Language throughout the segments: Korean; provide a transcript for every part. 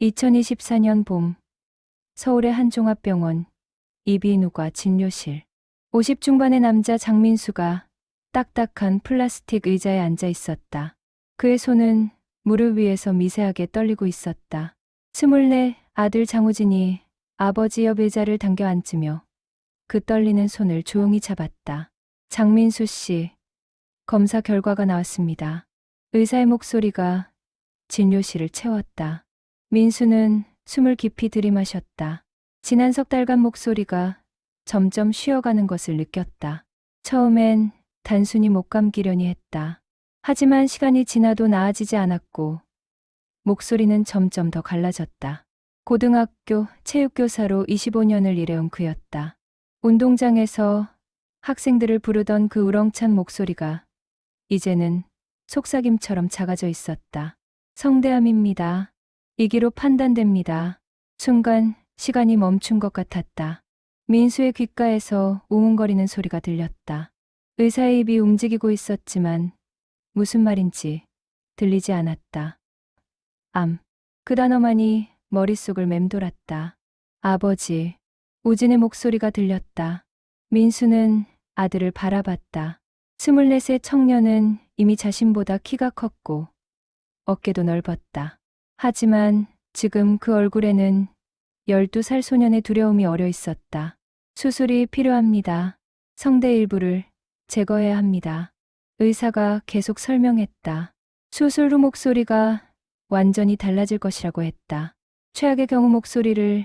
2024년 봄, 서울의 한 종합병원, 이비인후과 진료실. 50 중반의 남자 장민수가 딱딱한 플라스틱 의자에 앉아 있었다. 그의 손은 무릎 위에서 미세하게 떨리고 있었다. 24 아들 장우진이 아버지 옆 의자를 당겨 앉으며 그 떨리는 손을 조용히 잡았다. 장민수 씨, 검사 결과가 나왔습니다. 의사의 목소리가 진료실을 채웠다. 민수는 숨을 깊이 들이마셨다. 지난 석 달간 목소리가 점점 쉬어가는 것을 느꼈다. 처음엔 단순히 목 감기려니 했다. 하지만 시간이 지나도 나아지지 않았고 목소리는 점점 더 갈라졌다. 고등학교 체육교사로 25년을 일해온 그였다. 운동장에서 학생들을 부르던 그 우렁찬 목소리가 이제는 속삭임처럼 작아져 있었다. 성대암입니다. 이기로 판단됩니다. 순간 시간이 멈춘 것 같았다. 민수의 귓가에서 웅웅거리는 소리가 들렸다. 의사의 입이 움직이고 있었지만 무슨 말인지 들리지 않았다. 암. 그 단어만이 머릿속을 맴돌았다. 아버지. 우진의 목소리가 들렸다. 민수는 아들을 바라봤다. 24세 청년은 이미 자신보다 키가 컸고 어깨도 넓었다. 하지만 지금 그 얼굴에는 12살 소년의 두려움이 어려 있었다. 수술이 필요합니다. 성대 일부를 제거해야 합니다. 의사가 계속 설명했다. 수술 후 목소리가 완전히 달라질 것이라고 했다. 최악의 경우 목소리를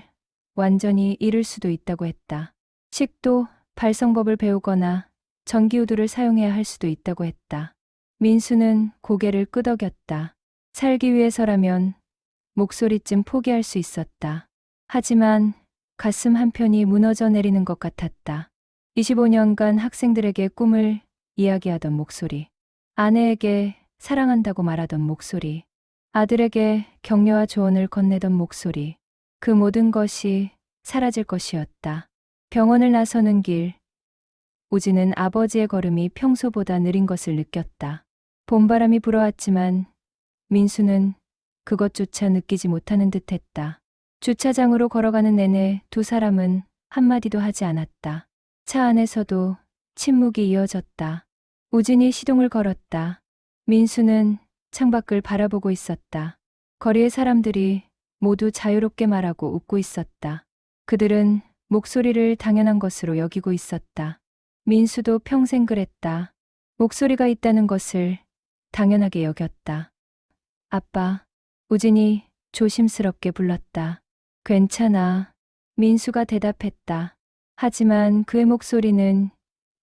완전히 잃을 수도 있다고 했다. 식도, 발성법을 배우거나 전기우두를 사용해야 할 수도 있다고 했다. 민수는 고개를 끄덕였다. 살기 위해서라면 목소리쯤 포기할 수 있었다. 하지만 가슴 한편이 무너져 내리는 것 같았다. 25년간 학생들에게 꿈을 이야기하던 목소리, 아내에게 사랑한다고 말하던 목소리, 아들에게 격려와 조언을 건네던 목소리, 그 모든 것이 사라질 것이었다. 병원을 나서는 길, 우진은 아버지의 걸음이 평소보다 느린 것을 느꼈다. 봄바람이 불어왔지만 민수는 그것조차 느끼지 못하는 듯했다. 주차장으로 걸어가는 내내 두 사람은 한마디도 하지 않았다. 차 안에서도 침묵이 이어졌다. 우진이 시동을 걸었다. 민수는 창밖을 바라보고 있었다. 거리의 사람들이 모두 자유롭게 말하고 웃고 있었다. 그들은 목소리를 당연한 것으로 여기고 있었다. 민수도 평생 그랬다. 목소리가 있다는 것을 당연하게 여겼다. 아빠. 우진이 조심스럽게 불렀다. 괜찮아. 민수가 대답했다. 하지만 그의 목소리는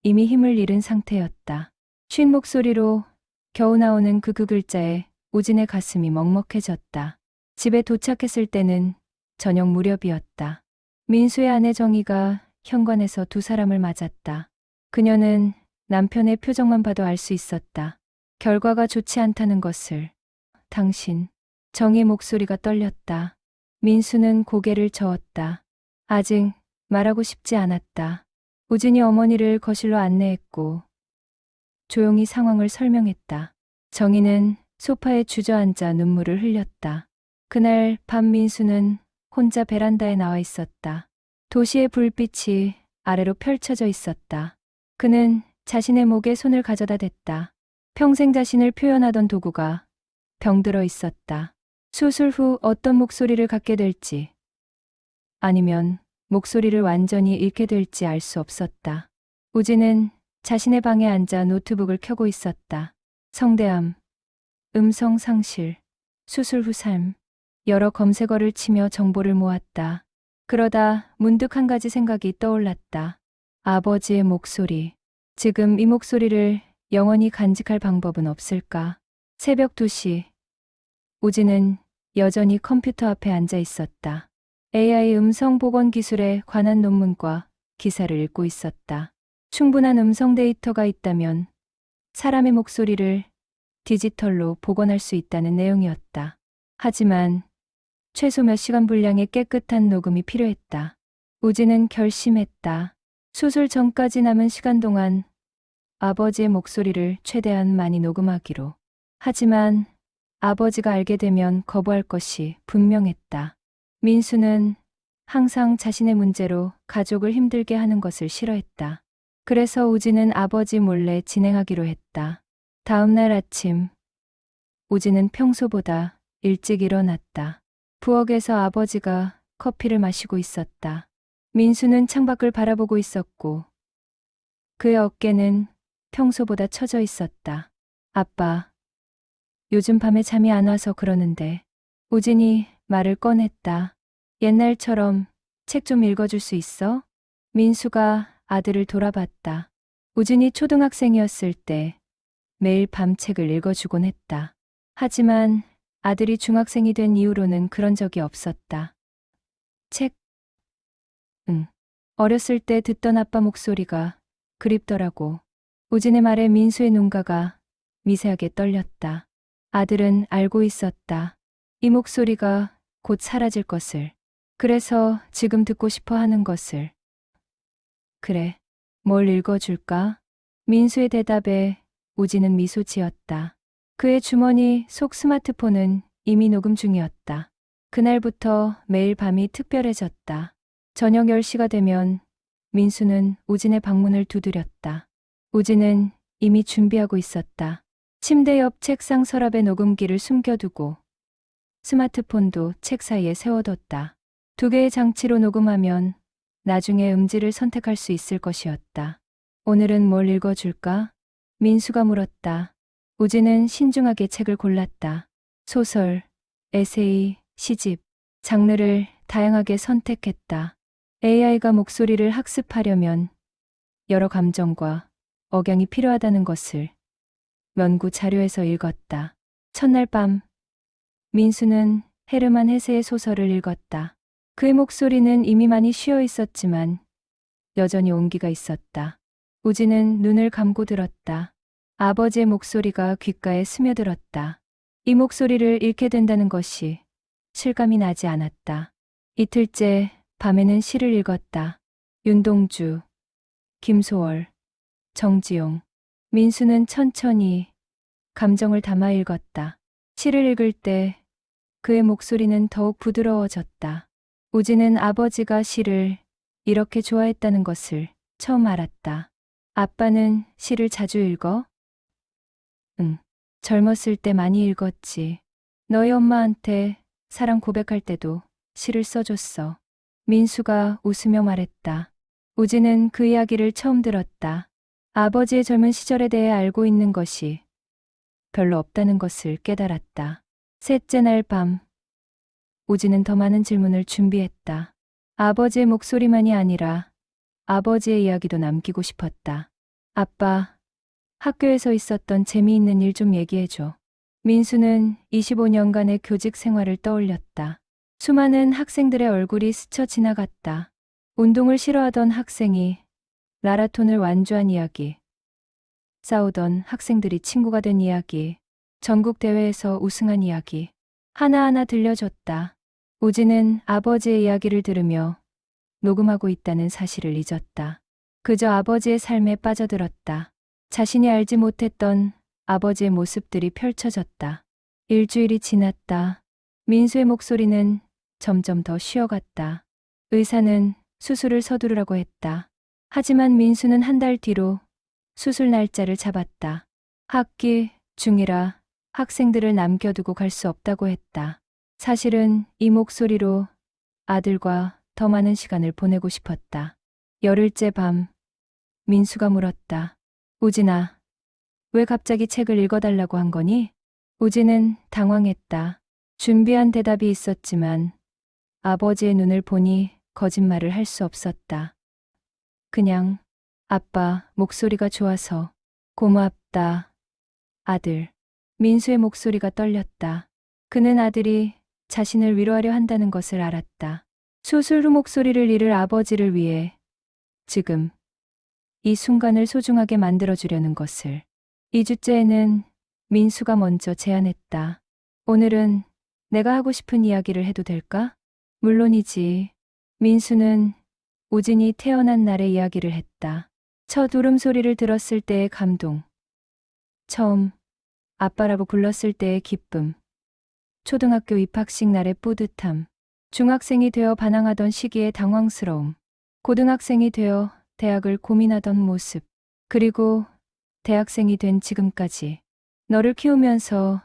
이미 힘을 잃은 상태였다. 쉰 목소리로 겨우 나오는 그 글자에 우진의 가슴이 먹먹해졌다. 집에 도착했을 때는 저녁 무렵이었다. 민수의 아내 정희가 현관에서 두 사람을 맞았다. 그녀는 남편의 표정만 봐도 알 수 있었다. 결과가 좋지 않다는 것을. 당신. 정의 목소리가 떨렸다. 민수는 고개를 저었다. 아직 말하고 싶지 않았다. 우진이 어머니를 거실로 안내했고 조용히 상황을 설명했다. 정희는 소파에 주저앉아 눈물을 흘렸다. 그날 밤 민수는 혼자 베란다에 나와 있었다. 도시의 불빛이 아래로 펼쳐져 있었다. 그는 자신의 목에 손을 가져다 댔다. 평생 자신을 표현하던 도구가 병들어 있었다. 수술 후 어떤 목소리를 갖게 될지 아니면 목소리를 완전히 잃게 될지 알 수 없었다. 우진은 자신의 방에 앉아 노트북을 켜고 있었다. 성대암, 음성 상실, 수술 후 삶, 여러 검색어를 치며 정보를 모았다. 그러다 문득 한 가지 생각이 떠올랐다. 아버지의 목소리. 지금 이 목소리를 영원히 간직할 방법은 없을까? 새벽 2시. 우진은 여전히 컴퓨터 앞에 앉아 있었다. AI 음성 복원 기술에 관한 논문과 기사를 읽고 있었다. 충분한 음성 데이터가 있다면 사람의 목소리를 디지털로 복원할 수 있다는 내용이었다. 하지만 최소 몇 시간 분량의 깨끗한 녹음이 필요했다. 우진은 결심했다. 수술 전까지 남은 시간 동안 아버지의 목소리를 최대한 많이 녹음하기로. 하지만 아버지가 알게 되면 거부할 것이 분명했다. 민수는 항상 자신의 문제로 가족을 힘들게 하는 것을 싫어했다. 그래서 우진은 아버지 몰래 진행하기로 했다. 다음 날 아침, 우진은 평소보다 일찍 일어났다. 부엌에서 아버지가 커피를 마시고 있었다. 민수는 창밖을 바라보고 있었고 그의 어깨는 평소보다 처져 있었다. 아빠, 요즘 밤에 잠이 안 와서 그러는데. 우진이 말을 꺼냈다. 옛날처럼 책 좀 읽어줄 수 있어? 민수가 아들을 돌아봤다. 우진이 초등학생이었을 때 매일 밤 책을 읽어주곤 했다. 하지만 아들이 중학생이 된 이후로는 그런 적이 없었다. 책? 응. 어렸을 때 듣던 아빠 목소리가 그립더라고. 우진의 말에 민수의 눈가가 미세하게 떨렸다. 아들은 알고 있었다. 이 목소리가 곧 사라질 것을. 그래서 지금 듣고 싶어 하는 것을. 그래, 뭘 읽어줄까? 민수의 대답에 우진은 미소 지었다. 그의 주머니 속 스마트폰은 이미 녹음 중이었다. 그날부터 매일 밤이 특별해졌다. 저녁 10시가 되면 민수는 우진의 방문을 두드렸다. 우진은 이미 준비하고 있었다. 침대 옆 책상 서랍에 녹음기를 숨겨두고 스마트폰도 책 사이에 세워뒀다. 2개의 장치로 녹음하면 나중에 음질을 선택할 수 있을 것이었다. 오늘은 뭘 읽어줄까? 민수가 물었다. 우진은 신중하게 책을 골랐다. 소설, 에세이, 시집, 장르를 다양하게 선택했다. AI가 목소리를 학습하려면 여러 감정과 억양이 필요하다는 것을 연구 자료에서 읽었다. 첫날 밤, 민수는 헤르만 헤세의 소설을 읽었다. 그의 목소리는 이미 많이 쉬어 있었지만 여전히 온기가 있었다. 우진은 눈을 감고 들었다. 아버지의 목소리가 귓가에 스며들었다. 이 목소리를 잃게 된다는 것이 실감이 나지 않았다. 이틀째 밤에는 시를 읽었다. 윤동주, 김소월, 정지용. 민수는 천천히 감정을 담아 읽었다. 시를 읽을 때 그의 목소리는 더욱 부드러워졌다. 우진은 아버지가 시를 이렇게 좋아했다는 것을 처음 알았다. 아빠는 시를 자주 읽어? 응, 젊었을 때 많이 읽었지. 너희 엄마한테 사랑 고백할 때도 시를 써줬어. 민수가 웃으며 말했다. 우진은 그 이야기를 처음 들었다. 아버지의 젊은 시절에 대해 알고 있는 것이 별로 없다는 것을 깨달았다. 셋째 날 밤, 우진은 더 많은 질문을 준비했다. 아버지의 목소리만이 아니라 아버지의 이야기도 남기고 싶었다. 아빠, 학교에서 있었던 재미있는 일 좀 얘기해줘. 민수는 25년간의 교직 생활을 떠올렸다. 수많은 학생들의 얼굴이 스쳐 지나갔다. 운동을 싫어하던 학생이 마라톤을 완주한 이야기, 싸우던 학생들이 친구가 된 이야기, 전국 대회에서 우승한 이야기, 하나하나 들려줬다. 우진은 아버지의 이야기를 들으며 녹음하고 있다는 사실을 잊었다. 그저 아버지의 삶에 빠져들었다. 자신이 알지 못했던 아버지의 모습들이 펼쳐졌다. 일주일이 지났다. 민수의 목소리는 점점 더 쉬어갔다. 의사는 수술을 서두르라고 했다. 하지만 민수는 한 달 뒤로 수술 날짜를 잡았다. 학기 중이라 학생들을 남겨두고 갈 수 없다고 했다. 사실은 이 목소리로 아들과 더 많은 시간을 보내고 싶었다. 열흘째 밤, 민수가 물었다. 우진아, 왜 갑자기 책을 읽어달라고 한 거니? 우진은 당황했다. 준비한 대답이 있었지만 아버지의 눈을 보니 거짓말을 할 수 없었다. 그냥 아빠 목소리가 좋아서. 고맙다, 아들. 민수의 목소리가 떨렸다. 그는 아들이 자신을 위로하려 한다는 것을 알았다. 수술 후 목소리를 잃을 아버지를 위해 지금 이 순간을 소중하게 만들어주려는 것을. 2주째에는 민수가 먼저 제안했다. 오늘은 내가 하고 싶은 이야기를 해도 될까? 물론이지. 민수는 우진이 태어난 날의 이야기를 했다. 첫 울음소리를 들었을 때의 감동. 처음 아빠라고 불렀을 때의 기쁨. 초등학교 입학식 날의 뿌듯함, 중학생이 되어 반항하던 시기의 당황스러움, 고등학생이 되어 대학을 고민하던 모습, 그리고 대학생이 된 지금까지 너를 키우면서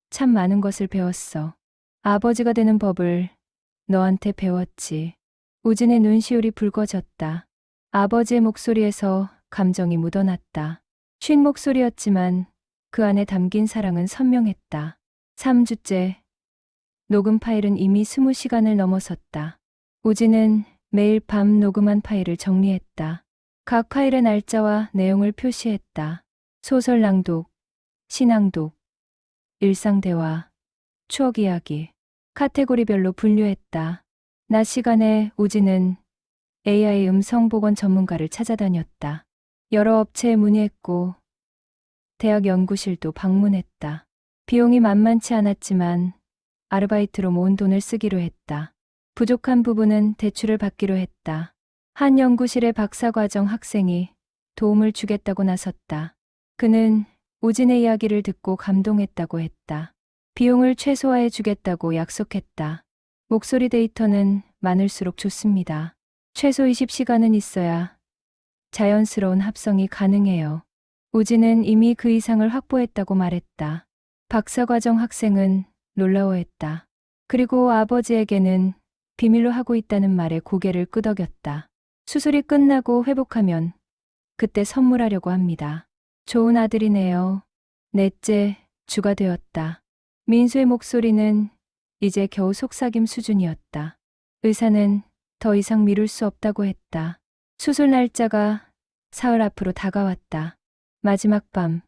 참 많은 것을 배웠어. 아버지가 되는 법을 너한테 배웠지. 우진의 눈시울이 붉어졌다. 아버지의 목소리에서 감정이 묻어났다. 쉰 목소리였지만 그 안에 담긴 사랑은 선명했다. 3주째. 녹음 파일은 이미 20시간을 넘어섰다. 우진은 매일 밤 녹음한 파일을 정리했다. 각 파일의 날짜와 내용을 표시했다. 소설 낭독, 시낭독, 일상 대화, 추억 이야기, 카테고리별로 분류했다. 낮 시간에 우진은 AI 음성 복원 전문가를 찾아다녔다. 여러 업체에 문의했고 대학 연구실도 방문했다. 비용이 만만치 않았지만 아르바이트로 모은 돈을 쓰기로 했다. 부족한 부분은 대출을 받기로 했다. 한 연구실의 박사과정 학생이 도움을 주겠다고 나섰다. 그는 우진의 이야기를 듣고 감동했다고 했다. 비용을 최소화해 주겠다고 약속했다. 목소리 데이터는 많을수록 좋습니다. 최소 20시간은 있어야 자연스러운 합성이 가능해요. 우진은 이미 그 이상을 확보했다고 말했다. 박사과정 학생은 놀라워했다. 그리고 아버지에게는 비밀로 하고 있다는 말에 고개를 끄덕였다. 수술이 끝나고 회복하면 그때 선물하려고 합니다. 좋은 아들이네요. 넷째 주가 되었다. 민수의 목소리는 이제 겨우 속삭임 수준이었다. 의사는 더 이상 미룰 수 없다고 했다. 수술 날짜가 사흘 앞으로 다가왔다. 마지막 밤,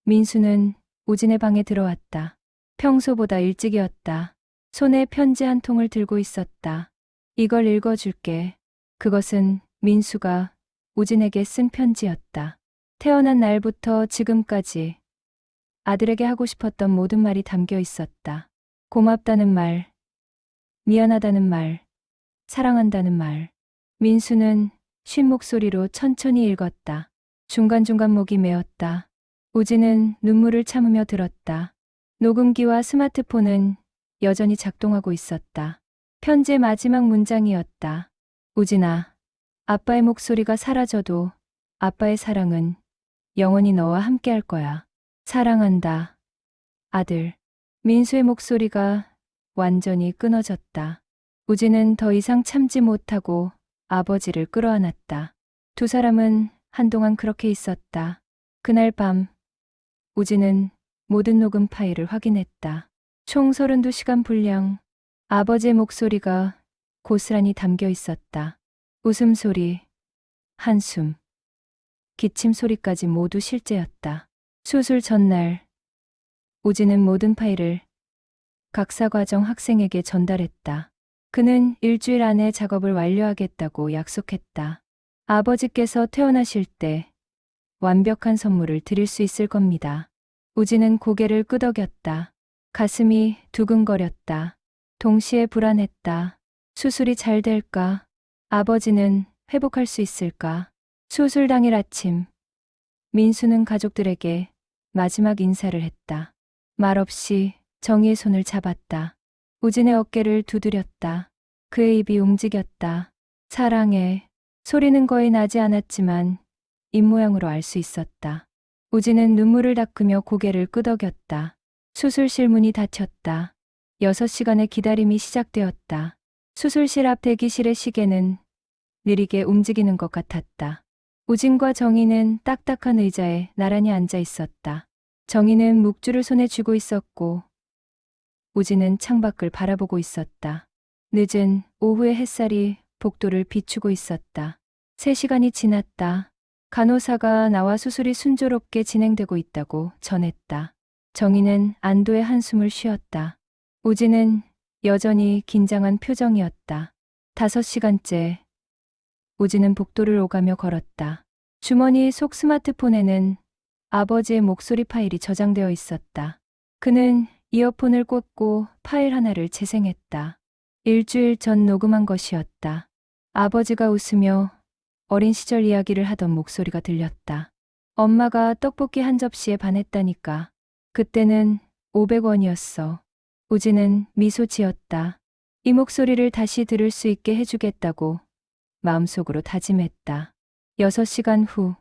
민수는 우진의 방에 들어왔다. 평소보다 일찍이었다. 손에 편지 한 통을 들고 있었다. 이걸 읽어줄게. 그것은 민수가 우진에게 쓴 편지였다. 태어난 날부터 지금까지 아들에게 하고 싶었던 모든 말이 담겨 있었다. 고맙다는 말, 미안하다는 말, 사랑한다는 말. 민수는 쉰 목소리로 천천히 읽었다. 중간중간 목이 메었다. 우진은 눈물을 참으며 들었다. 녹음기와 스마트폰은 여전히 작동하고 있었다. 편지의 마지막 문장이었다. 우진아, 아빠의 목소리가 사라져도 아빠의 사랑은 영원히 너와 함께 할 거야. 사랑한다. 아들. 민수의 목소리가 완전히 끊어졌다. 우진은 더 이상 참지 못하고 아버지를 끌어안았다. 두 사람은 한동안 그렇게 있었다. 그날 밤, 우진은 모든 녹음 파일을 확인했다. 총 32시간 분량. 아버지의 목소리가 고스란히 담겨 있었다. 웃음소리, 한숨, 기침 소리까지 모두 실제였다. 수술 전날, 우진은 모든 파일을 각사과정 학생에게 전달했다. 그는 일주일 안에 작업을 완료하겠다고 약속했다. 아버지께서 퇴원하실 때 완벽한 선물을 드릴 수 있을 겁니다. 우진은 고개를 끄덕였다. 가슴이 두근거렸다. 동시에 불안했다. 수술이 잘 될까? 아버지는 회복할 수 있을까? 수술 당일 아침, 민수는 가족들에게 마지막 인사를 했다. 말없이 정희의 손을 잡았다. 우진의 어깨를 두드렸다. 그의 입이 움직였다. 사랑해. 소리는 거의 나지 않았지만 입모양으로 알 수 있었다. 우진은 눈물을 닦으며 고개를 끄덕였다. 수술실 문이 닫혔다. 6시간의 기다림이 시작되었다. 수술실 앞 대기실의 시계는 느리게 움직이는 것 같았다. 우진과 정희는 딱딱한 의자에 나란히 앉아 있었다. 정희는 묵주를 손에 쥐고 있었고 우진은 창밖을 바라보고 있었다. 늦은 오후의 햇살이 복도를 비추고 있었다. 3시간이 지났다. 간호사가 나와 수술이 순조롭게 진행되고 있다고 전했다. 정희는 안도의 한숨을 쉬었다. 우진은 여전히 긴장한 표정이었다. 5시간째. 우진은 복도를 오가며 걸었다. 주머니 속 스마트폰에는 아버지의 목소리 파일이 저장되어 있었다. 그는 이어폰을 꽂고 파일 하나를 재생했다. 일주일 전 녹음한 것이었다. 아버지가 웃으며 어린 시절 이야기를 하던 목소리가 들렸다. 엄마가 떡볶이 한 접시에 반했다니까. 그때는 500원이었어. 우진은 미소 지었다. 이 목소리를 다시 들을 수 있게 해주겠다고 마음속으로 다짐했다. 6시간 후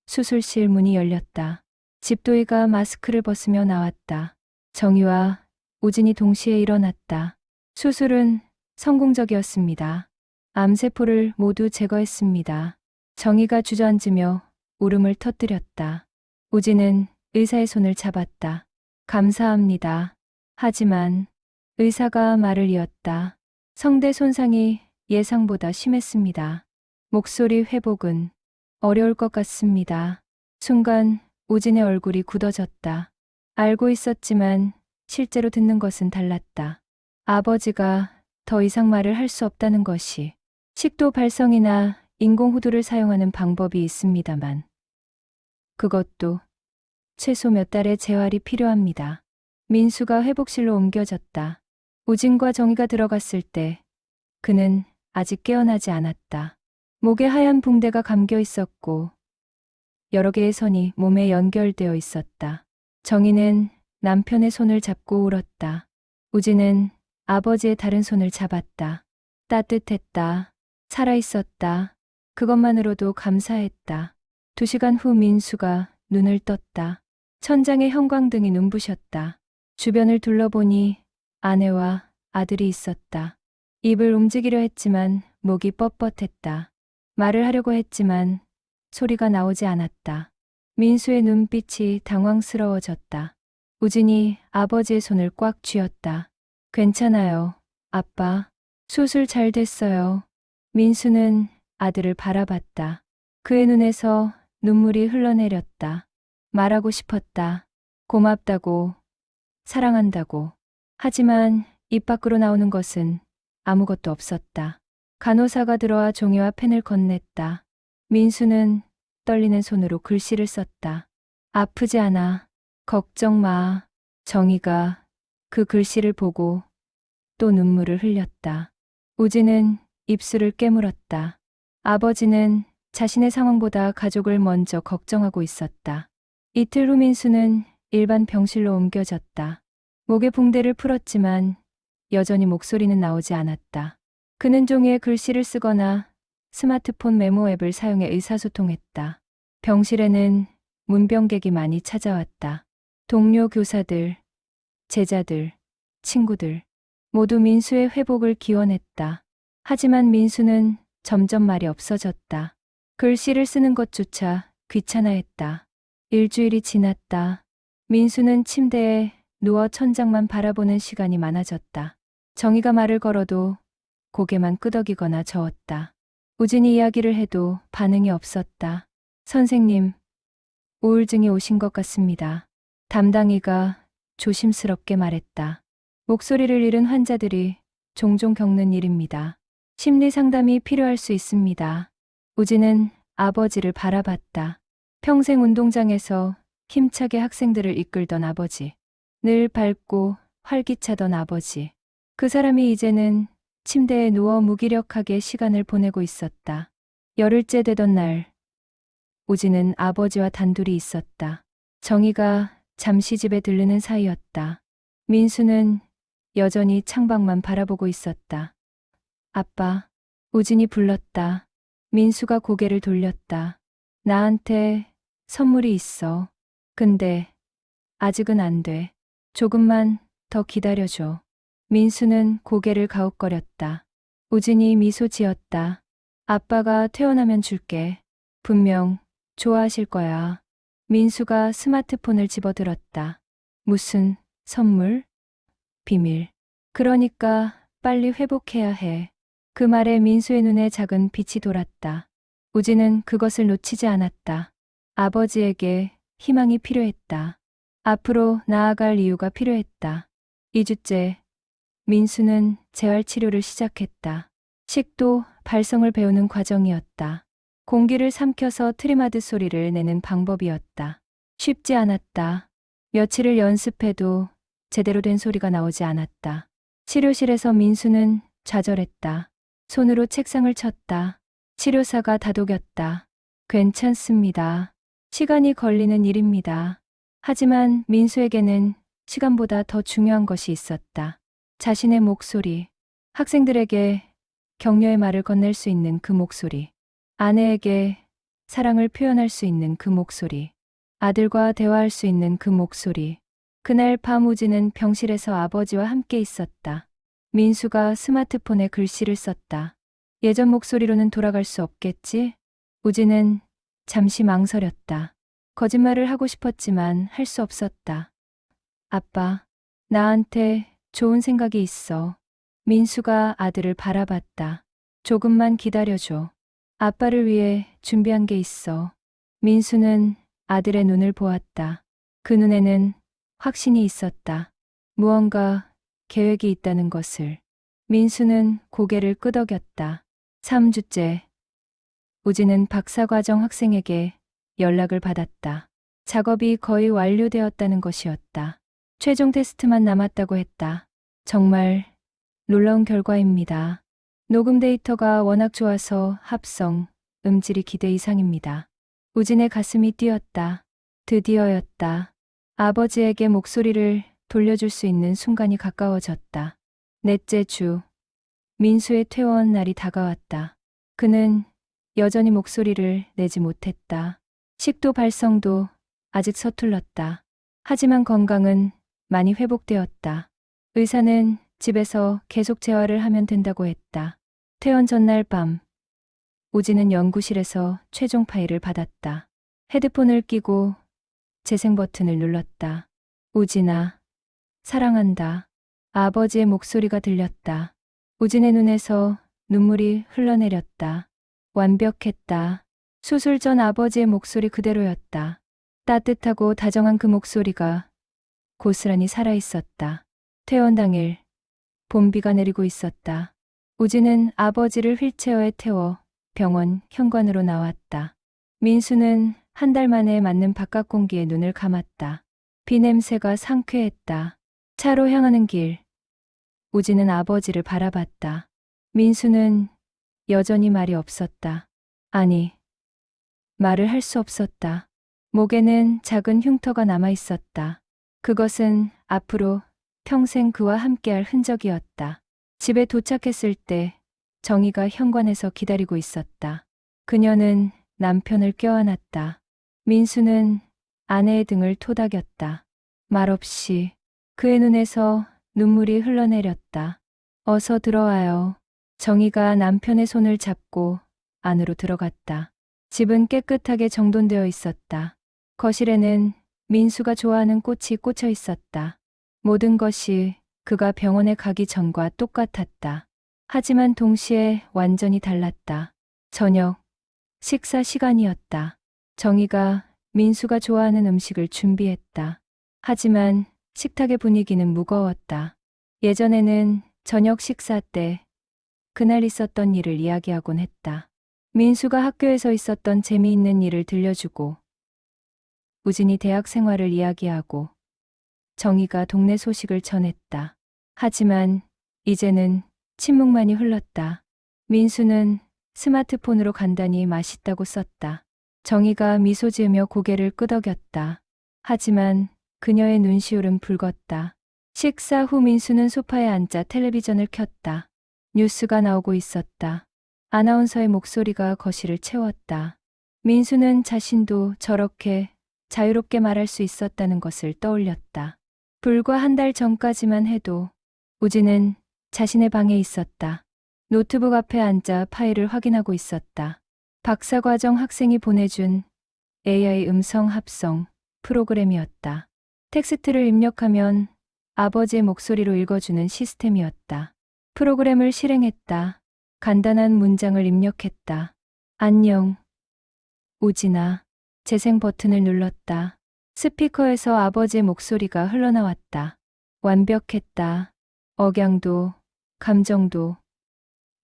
수술실 문이 열렸다. 집도이가 마스크를 벗으며 나왔다. 정희와 우진이 동시에 일어났다. 수술은 성공적이었습니다. 암세포를 모두 제거했습니다. 정희가 주저앉으며 울음을 터뜨렸다. 우진은 의사의 손을 잡았다. 감사합니다. 하지만 의사가 말을 이었다. 성대 손상이 예상보다 심했습니다. 목소리 회복은 어려울 것 같습니다. 순간 우진의 얼굴이 굳어졌다. 알고 있었지만 실제로 듣는 것은 달랐다. 아버지가 더 이상 말을 할 수 없다는 것이. 식도 발성이나 인공호두를 사용하는 방법이 있습니다만 그것도 최소 몇 달의 재활이 필요합니다. 민수가 회복실로 옮겨졌다. 우진과 정희가 들어갔을 때 그는 아직 깨어나지 않았다. 목에 하얀 붕대가 감겨 있었고 여러 개의 선이 몸에 연결되어 있었다. 정희는 남편의 손을 잡고 울었다. 우진은 아버지의 다른 손을 잡았다. 따뜻했다. 살아있었다. 그것만으로도 감사했다. 2시간 후 민수가 눈을 떴다. 천장에 형광등이 눈부셨다. 주변을 둘러보니 아내와 아들이 있었다. 입을 움직이려 했지만 목이 뻣뻣했다. 말을 하려고 했지만 소리가 나오지 않았다. 민수의 눈빛이 당황스러워졌다. 우진이 아버지의 손을 꽉 쥐었다. 괜찮아요, 아빠. 수술 잘 됐어요. 민수는 아들을 바라봤다. 그의 눈에서 눈물이 흘러내렸다. 말하고 싶었다. 고맙다고, 사랑한다고. 하지만 입 밖으로 나오는 것은 아무것도 없었다. 간호사가 들어와 종이와 펜을 건넸다. 민수는 떨리는 손으로 글씨를 썼다. 아프지 않아. 걱정 마. 정희가 그 글씨를 보고 또 눈물을 흘렸다. 우진은 입술을 깨물었다. 아버지는 자신의 상황보다 가족을 먼저 걱정하고 있었다. 이틀 후 민수는 일반 병실로 옮겨졌다. 목에 붕대를 풀었지만 여전히 목소리는 나오지 않았다. 그는 종이에 글씨를 쓰거나 스마트폰 메모 앱을 사용해 의사소통했다. 병실에는 문병객이 많이 찾아왔다. 동료 교사들, 제자들, 친구들 모두 민수의 회복을 기원했다. 하지만 민수는 점점 말이 없어졌다. 글씨를 쓰는 것조차 귀찮아했다. 일주일이 지났다. 민수는 침대에 누워 천장만 바라보는 시간이 많아졌다. 정희가 말을 걸어도 고개만 끄덕이거나 저었다. 우진이 이야기를 해도 반응이 없었다. 선생님, 우울증이 오신 것 같습니다. 담당이가 조심스럽게 말했다. 목소리를 잃은 환자들이 종종 겪는 일입니다. 심리 상담이 필요할 수 있습니다. 우진은 아버지를 바라봤다. 평생 운동장에서 힘차게 학생들을 이끌던 아버지. 늘 밝고 활기차던 아버지. 그 사람이 이제는 침대에 누워 무기력하게 시간을 보내고 있었다. 열흘째 되던 날, 우진은 아버지와 단둘이 있었다. 정희가 잠시 집에 들르는 사이였다. 민수는 여전히 창밖만 바라보고 있었다. 아빠, 우진이 불렀다. 민수가 고개를 돌렸다. 나한테 선물이 있어. 근데 아직은 안 돼. 조금만 더 기다려줘. 민수는 고개를 가웃거렸다. 우진이 미소 지었다. 아빠가 퇴원하면 줄게. 분명 좋아하실 거야. 민수가 스마트폰을 집어들었다. 무슨 선물? 비밀. 그러니까 빨리 회복해야 해. 그 말에 민수의 눈에 작은 빛이 돌았다. 우진은 그것을 놓치지 않았다. 아버지에게 희망이 필요했다. 앞으로 나아갈 이유가 필요했다. 2주째, 민수는 재활치료를 시작했다. 식도, 발성을 배우는 과정이었다. 공기를 삼켜서 트림하듯 소리를 내는 방법이었다. 쉽지 않았다. 며칠을 연습해도 제대로 된 소리가 나오지 않았다. 치료실에서 민수는 좌절했다. 손으로 책상을 쳤다. 치료사가 다독였다. 괜찮습니다. 시간이 걸리는 일입니다. 하지만 민수에게는 시간보다 더 중요한 것이 있었다. 자신의 목소리, 학생들에게 격려의 말을 건넬 수 있는 그 목소리, 아내에게 사랑을 표현할 수 있는 그 목소리, 아들과 대화할 수 있는 그 목소리. 그날 밤 우진은 병실에서 아버지와 함께 있었다. 민수가 스마트폰에 글씨를 썼다. 예전 목소리로는 돌아갈 수 없겠지? 우진은 잠시 망설였다. 거짓말을 하고 싶었지만 할 수 없었다. 아빠, 나한테 좋은 생각이 있어. 민수가 아들을 바라봤다. 조금만 기다려줘. 아빠를 위해 준비한 게 있어. 민수는 아들의 눈을 보았다. 그 눈에는 확신이 있었다. 무언가 계획이 있다는 것을. 민수는 고개를 끄덕였다. 3주째. 우진은 박사과정 학생에게 연락을 받았다. 작업이 거의 완료되었다는 것이었다. 최종 테스트만 남았다고 했다. 정말 놀라운 결과입니다. 녹음 데이터가 워낙 좋아서 합성, 음질이 기대 이상입니다. 우진의 가슴이 뛰었다. 드디어였다. 아버지에게 목소리를 돌려줄 수 있는 순간이 가까워졌다. 넷째 주. 민수의 퇴원 날이 다가왔다. 그는 여전히 목소리를 내지 못했다. 식도 발성도 아직 서툴렀다. 하지만 건강은 많이 회복되었다. 의사는 집에서 계속 재활을 하면 된다고 했다. 퇴원 전날 밤, 우진은 연구실에서 최종 파일을 받았다. 헤드폰을 끼고 재생 버튼을 눌렀다. 우진아, 사랑한다. 아버지의 목소리가 들렸다. 우진의 눈에서 눈물이 흘러내렸다. 완벽했다. 수술 전 아버지의 목소리 그대로였다. 따뜻하고 다정한 그 목소리가 고스란히 살아있었다. 퇴원 당일, 봄비가 내리고 있었다. 우진은 아버지를 휠체어에 태워 병원 현관으로 나왔다. 민수는 한 달 만에 맞는 바깥 공기에 눈을 감았다. 비 냄새가 상쾌했다. 차로 향하는 길. 우진은 아버지를 바라봤다. 민수는 여전히 말이 없었다. 아니, 말을 할 수 없었다. 목에는 작은 흉터가 남아 있었다. 그것은 앞으로 평생 그와 함께할 흔적이었다. 집에 도착했을 때 정희가 현관에서 기다리고 있었다. 그녀는 남편을 껴안았다. 민수는 아내의 등을 토닥였다. 말없이 그의 눈에서 눈물이 흘러내렸다. 어서 들어와요. 정희가 남편의 손을 잡고 안으로 들어갔다. 집은 깨끗하게 정돈되어 있었다. 거실에는 민수가 좋아하는 꽃이 꽂혀 있었다. 모든 것이 그가 병원에 가기 전과 똑같았다. 하지만 동시에 완전히 달랐다. 저녁, 식사 시간이었다. 정희가 민수가 좋아하는 음식을 준비했다. 하지만 식탁의 분위기는 무거웠다. 예전에는 저녁 식사 때 그날 있었던 일을 이야기하곤 했다. 민수가 학교에서 있었던 재미있는 일을 들려주고, 우진이 대학 생활을 이야기하고, 정희가 동네 소식을 전했다. 하지만 이제는 침묵만이 흘렀다. 민수는 스마트폰으로 간단히 맛있다고 썼다. 정희가 미소 지으며 고개를 끄덕였다. 하지만 그녀의 눈시울은 붉었다. 식사 후 민수는 소파에 앉아 텔레비전을 켰다. 뉴스가 나오고 있었다. 아나운서의 목소리가 거실을 채웠다. 민수는 자신도 저렇게 자유롭게 말할 수 있었다는 것을 떠올렸다. 불과 한 달 전까지만 해도 우진은 자신의 방에 있었다. 노트북 앞에 앉아 파일을 확인하고 있었다. 박사과정 학생이 보내준 AI 음성 합성 프로그램이었다. 텍스트를 입력하면 아버지의 목소리로 읽어주는 시스템이었다. 프로그램을 실행했다. 간단한 문장을 입력했다. 안녕, 우진아. 재생 버튼을 눌렀다. 스피커에서 아버지의 목소리가 흘러나왔다. 완벽했다. 억양도, 감정도,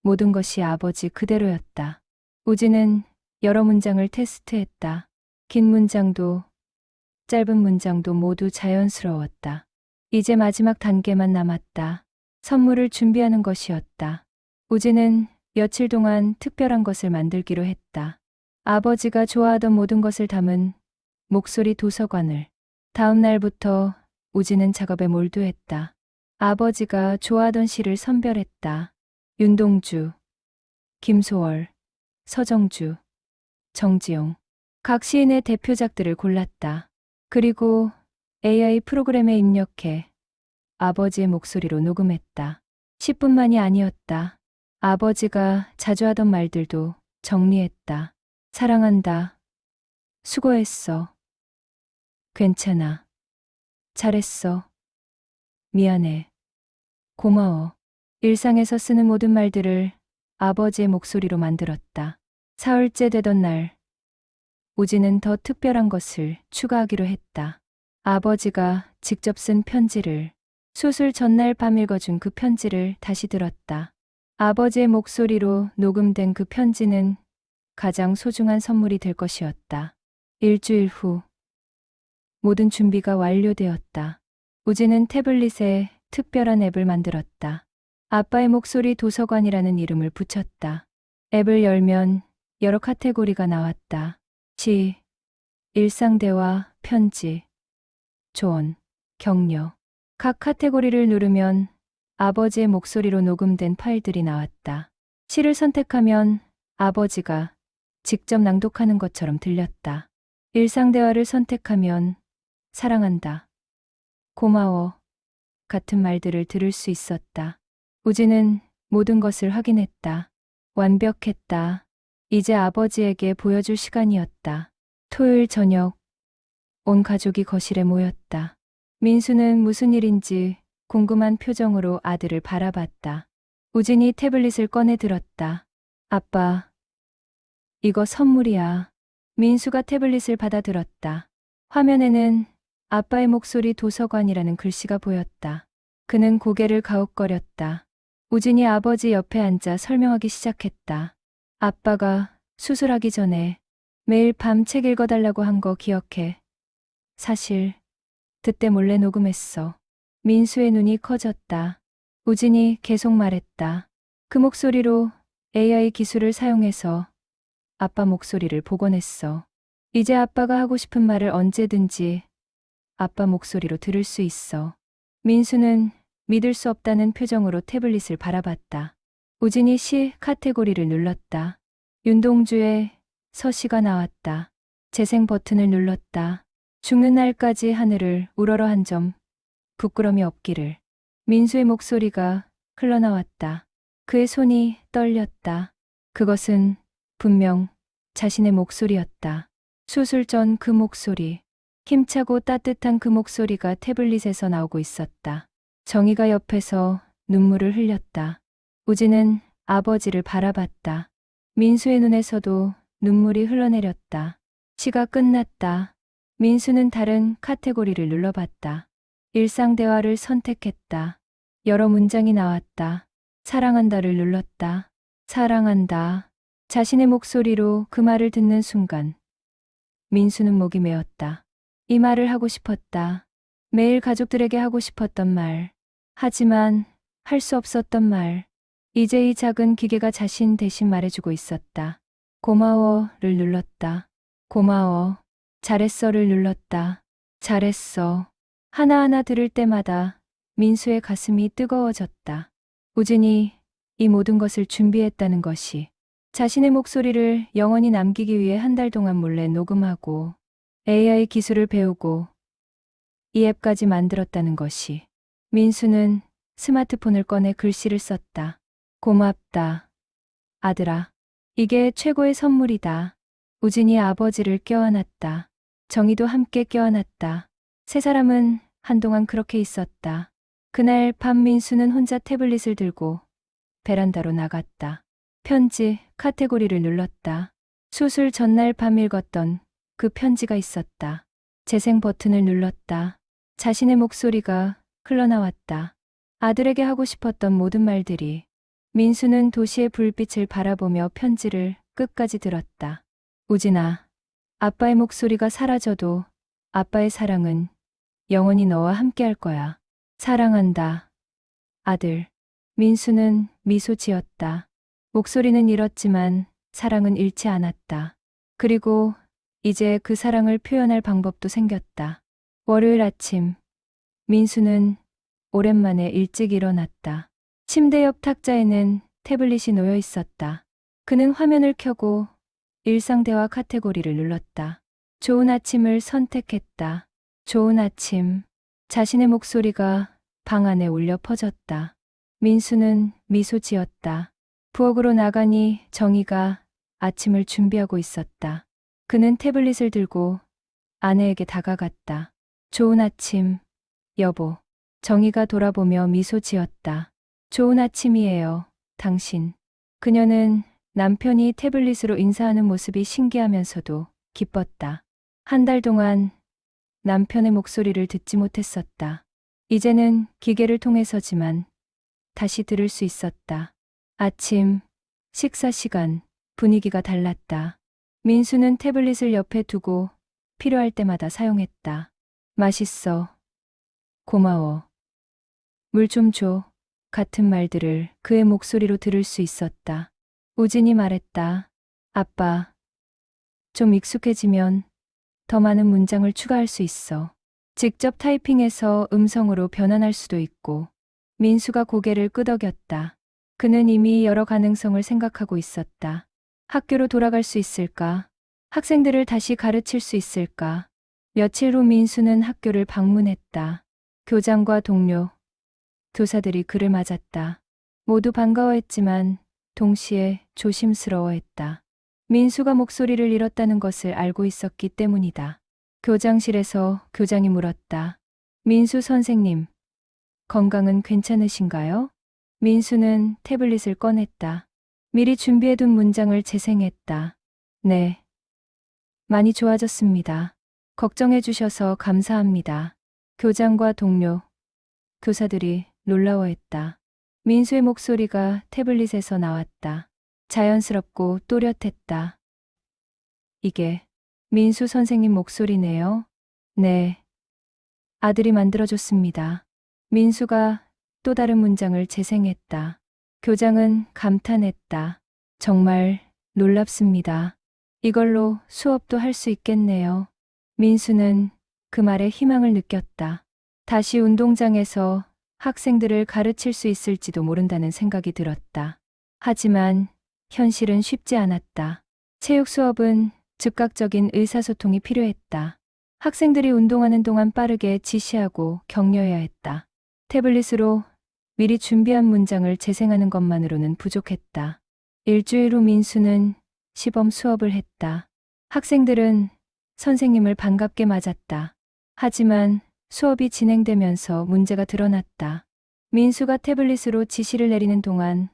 모든 것이 아버지 그대로였다. 우진은 여러 문장을 테스트했다. 긴 문장도, 짧은 문장도 모두 자연스러웠다. 이제 마지막 단계만 남았다. 선물을 준비하는 것이었다. 우진은 며칠 동안 특별한 것을 만들기로 했다. 아버지가 좋아하던 모든 것을 담은 목소리 도서관을. 다음 날부터 우진은 작업에 몰두했다. 아버지가 좋아하던 시를 선별했다. 윤동주, 김소월, 서정주, 정지용. 각 시인의 대표작들을 골랐다. 그리고 AI 프로그램에 입력해 아버지의 목소리로 녹음했다. 10분만이 아니었다. 아버지가 자주 하던 말들도 정리했다. 사랑한다. 수고했어. 괜찮아. 잘했어. 미안해. 고마워. 일상에서 쓰는 모든 말들을 아버지의 목소리로 만들었다. 사흘째 되던 날, 우진은 더 특별한 것을 추가하기로 했다. 아버지가 직접 쓴 편지를, 수술 전날 밤 읽어준 그 편지를 다시 들었다. 아버지의 목소리로 녹음된 그 편지는 가장 소중한 선물이 될 것이었다. 일주일 후, 모든 준비가 완료되었다. 우진은 태블릿에 특별한 앱을 만들었다. 아빠의 목소리 도서관이라는 이름을 붙였다. 앱을 열면 여러 카테고리가 나왔다. 시, 일상대화, 편지, 조언, 격려. 각 카테고리를 누르면 아버지의 목소리로 녹음된 파일들이 나왔다. 시를 선택하면 아버지가 직접 낭독하는 것처럼 들렸다. 일상대화를 선택하면 사랑한다. 고마워. 같은 말들을 들을 수 있었다. 우진은 모든 것을 확인했다. 완벽했다. 이제 아버지에게 보여줄 시간이었다. 토요일 저녁, 온 가족이 거실에 모였다. 민수는 무슨 일인지 궁금한 표정으로 아들을 바라봤다. 우진이 태블릿을 꺼내 들었다. 아빠, 이거 선물이야. 민수가 태블릿을 받아 들었다. 화면에는 아빠의 목소리 도서관이라는 글씨가 보였다. 그는 고개를 가웃거렸다. 우진이 아버지 옆에 앉아 설명하기 시작했다. 아빠가 수술하기 전에 매일 밤 책 읽어달라고 한 거 기억해. 사실 그때 몰래 녹음했어. 민수의 눈이 커졌다. 우진이 계속 말했다. 그 목소리로 AI 기술을 사용해서 아빠 목소리를 복원했어. 이제 아빠가 하고 싶은 말을 언제든지 아빠 목소리로 들을 수 있어. 민수는 믿을 수 없다는 표정으로 태블릿을 바라봤다. 우진이 시 카테고리를 눌렀다. 윤동주의 서시가 나왔다. 재생 버튼을 눌렀다. 죽는 날까지 하늘을 우러러 한 점, 부끄럼이 없기를. 민수의 목소리가 흘러나왔다. 그의 손이 떨렸다. 그것은 분명 자신의 목소리였다. 수술 전 그 목소리, 힘차고 따뜻한 그 목소리가 태블릿에서 나오고 있었다. 정희가 옆에서 눈물을 흘렸다. 우진은 아버지를 바라봤다. 민수의 눈에서도 눈물이 흘러내렸다. 시가 끝났다. 민수는 다른 카테고리를 눌러봤다. 일상 대화를 선택했다. 여러 문장이 나왔다. 사랑한다를 눌렀다. 사랑한다. 자신의 목소리로 그 말을 듣는 순간 민수는 목이 메었다. 이 말을 하고 싶었다. 매일 가족들에게 하고 싶었던 말. 하지만 할 수 없었던 말. 이제 이 작은 기계가 자신 대신 말해주고 있었다. 고마워를 눌렀다. 고마워. 잘했어를 눌렀다. 잘했어. 하나하나 들을 때마다 민수의 가슴이 뜨거워졌다. 우진이 이 모든 것을 준비했다는 것이 자신의 목소리를 영원히 남기기 위해 한 달 동안 몰래 녹음하고 AI 기술을 배우고 이 앱까지 만들었다는 것이. 민수는 스마트폰을 꺼내 글씨를 썼다. 고맙다. 아들아. 이게 최고의 선물이다. 우진이 아버지를 껴안았다. 정희도 함께 껴안았다. 세 사람은 한동안 그렇게 있었다. 그날 밤 민수는 혼자 태블릿을 들고 베란다로 나갔다. 편지 카테고리를 눌렀다. 수술 전날 밤 읽었던 그 편지가 있었다. 재생 버튼을 눌렀다. 자신의 목소리가 흘러나왔다. 아들에게 하고 싶었던 모든 말들이. 민수는 도시의 불빛을 바라보며 편지를 끝까지 들었다. 우진아, 아빠의 목소리가 사라져도 아빠의 사랑은 영원히 너와 함께 할 거야. 사랑한다. 아들. 민수는 미소 지었다. 목소리는 잃었지만 사랑은 잃지 않았다. 그리고 이제 그 사랑을 표현할 방법도 생겼다. 월요일 아침, 민수는 오랜만에 일찍 일어났다. 침대 옆 탁자에는 태블릿이 놓여 있었다. 그는 화면을 켜고 일상대화 카테고리를 눌렀다. 좋은 아침을 선택했다. 좋은 아침. 자신의 목소리가 방 안에 울려 퍼졌다. 민수는 미소 지었다. 부엌으로 나가니 정희가 아침을 준비하고 있었다. 그는 태블릿을 들고 아내에게 다가갔다. 좋은 아침, 여보. 정희가 돌아보며 미소 지었다. 좋은 아침이에요, 당신. 그녀는 남편이 태블릿으로 인사하는 모습이 신기하면서도 기뻤다. 한 달 동안 남편의 목소리를 듣지 못했었다. 이제는 기계를 통해서지만 다시 들을 수 있었다. 아침, 식사 시간, 분위기가 달랐다. 민수는 태블릿을 옆에 두고 필요할 때마다 사용했다. 맛있어. 고마워. 물 좀 줘. 같은 말들을 그의 목소리로 들을 수 있었다. 우진이 말했다. 아빠, 좀 익숙해지면 더 많은 문장을 추가할 수 있어. 직접 타이핑해서 음성으로 변환할 수도 있고. 민수가 고개를 끄덕였다. 그는 이미 여러 가능성을 생각하고 있었다. 학교로 돌아갈 수 있을까? 학생들을 다시 가르칠 수 있을까? 며칠 후 민수는 학교를 방문했다. 교장과 동료, 교사들이 그를 맞았다. 모두 반가워했지만 동시에 조심스러워했다. 민수가 목소리를 잃었다는 것을 알고 있었기 때문이다. 교장실에서 교장이 물었다. 민수 선생님, 건강은 괜찮으신가요? 민수는 태블릿을 꺼냈다. 미리 준비해둔 문장을 재생했다. 네. 많이 좋아졌습니다. 걱정해 주셔서 감사합니다. 교장과 동료, 교사들이 놀라워했다. 민수의 목소리가 태블릿에서 나왔다. 자연스럽고 또렷했다. 이게 민수 선생님 목소리네요. 네. 아들이 만들어줬습니다. 민수가 또 다른 문장을 재생했다. 교장은 감탄했다. 정말 놀랍습니다. 이걸로 수업도 할 수 있겠네요. 민수는 그 말에 희망을 느꼈다. 다시 운동장에서 학생들을 가르칠 수 있을지도 모른다는 생각이 들었다. 하지만 현실은 쉽지 않았다. 체육 수업은 즉각적인 의사소통이 필요했다. 학생들이 운동하는 동안 빠르게 지시하고 격려해야 했다. 태블릿으로 미리 준비한 문장을 재생하는 것만으로는 부족했다. 일주일 후 민수는 시범 수업을 했다. 학생들은 선생님을 반갑게 맞았다. 하지만 수업이 진행되면서 문제가 드러났다. 민수가 태블릿으로 지시를 내리는 동안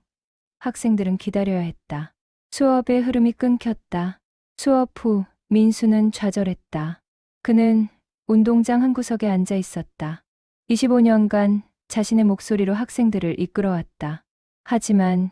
학생들은 기다려야 했다. 수업의 흐름이 끊겼다. 수업 후 민수는 좌절했다. 그는 운동장 한 구석에 앉아 있었다. 25년간 자신의 목소리로 학생들을 이끌어왔다. 하지만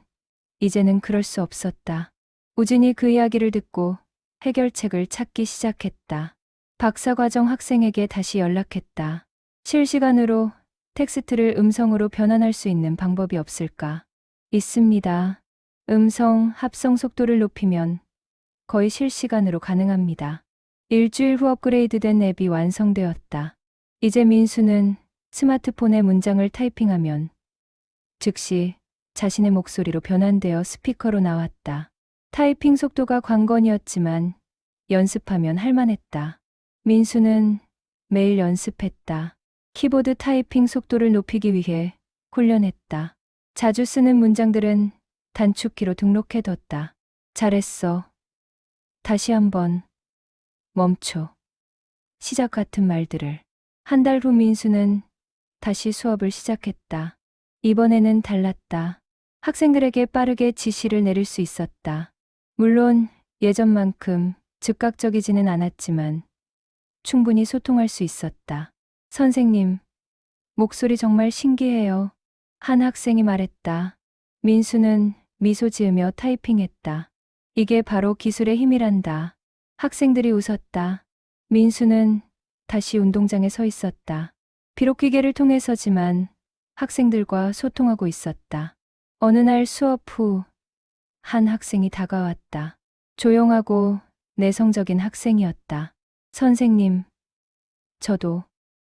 이제는 그럴 수 없었다. 우진이 그 이야기를 듣고 해결책을 찾기 시작했다. 박사과정 학생에게 다시 연락했다. 실시간으로 텍스트를 음성으로 변환할 수 있는 방법이 없을까? 있습니다. 음성 합성 속도를 높이면 거의 실시간으로 가능합니다. 일주일 후 업그레이드된 앱이 완성되었다. 이제 민수는 스마트폰에 문장을 타이핑하면 즉시 자신의 목소리로 변환되어 스피커로 나왔다. 타이핑 속도가 관건이었지만 연습하면 할만했다. 민수는 매일 연습했다. 키보드 타이핑 속도를 높이기 위해 훈련했다. 자주 쓰는 문장들은 단축키로 등록해뒀다. 잘했어. 다시 한번. 멈춰. 시작 같은 말들을. 한 달 후 민수는 다시 수업을 시작했다. 이번에는 달랐다. 학생들에게 빠르게 지시를 내릴 수 있었다. 물론 예전만큼 즉각적이지는 않았지만 충분히 소통할 수 있었다. 선생님, 목소리 정말 신기해요. 한 학생이 말했다. 민수는 미소 지으며 타이핑했다. 이게 바로 기술의 힘이란다. 학생들이 웃었다. 민수는 다시 운동장에 서 있었다. 비록 기계를 통해서지만 학생들과 소통하고 있었다. 어느 날 수업 후 한 학생이 다가왔다. 조용하고 내성적인 학생이었다. 선생님, 저도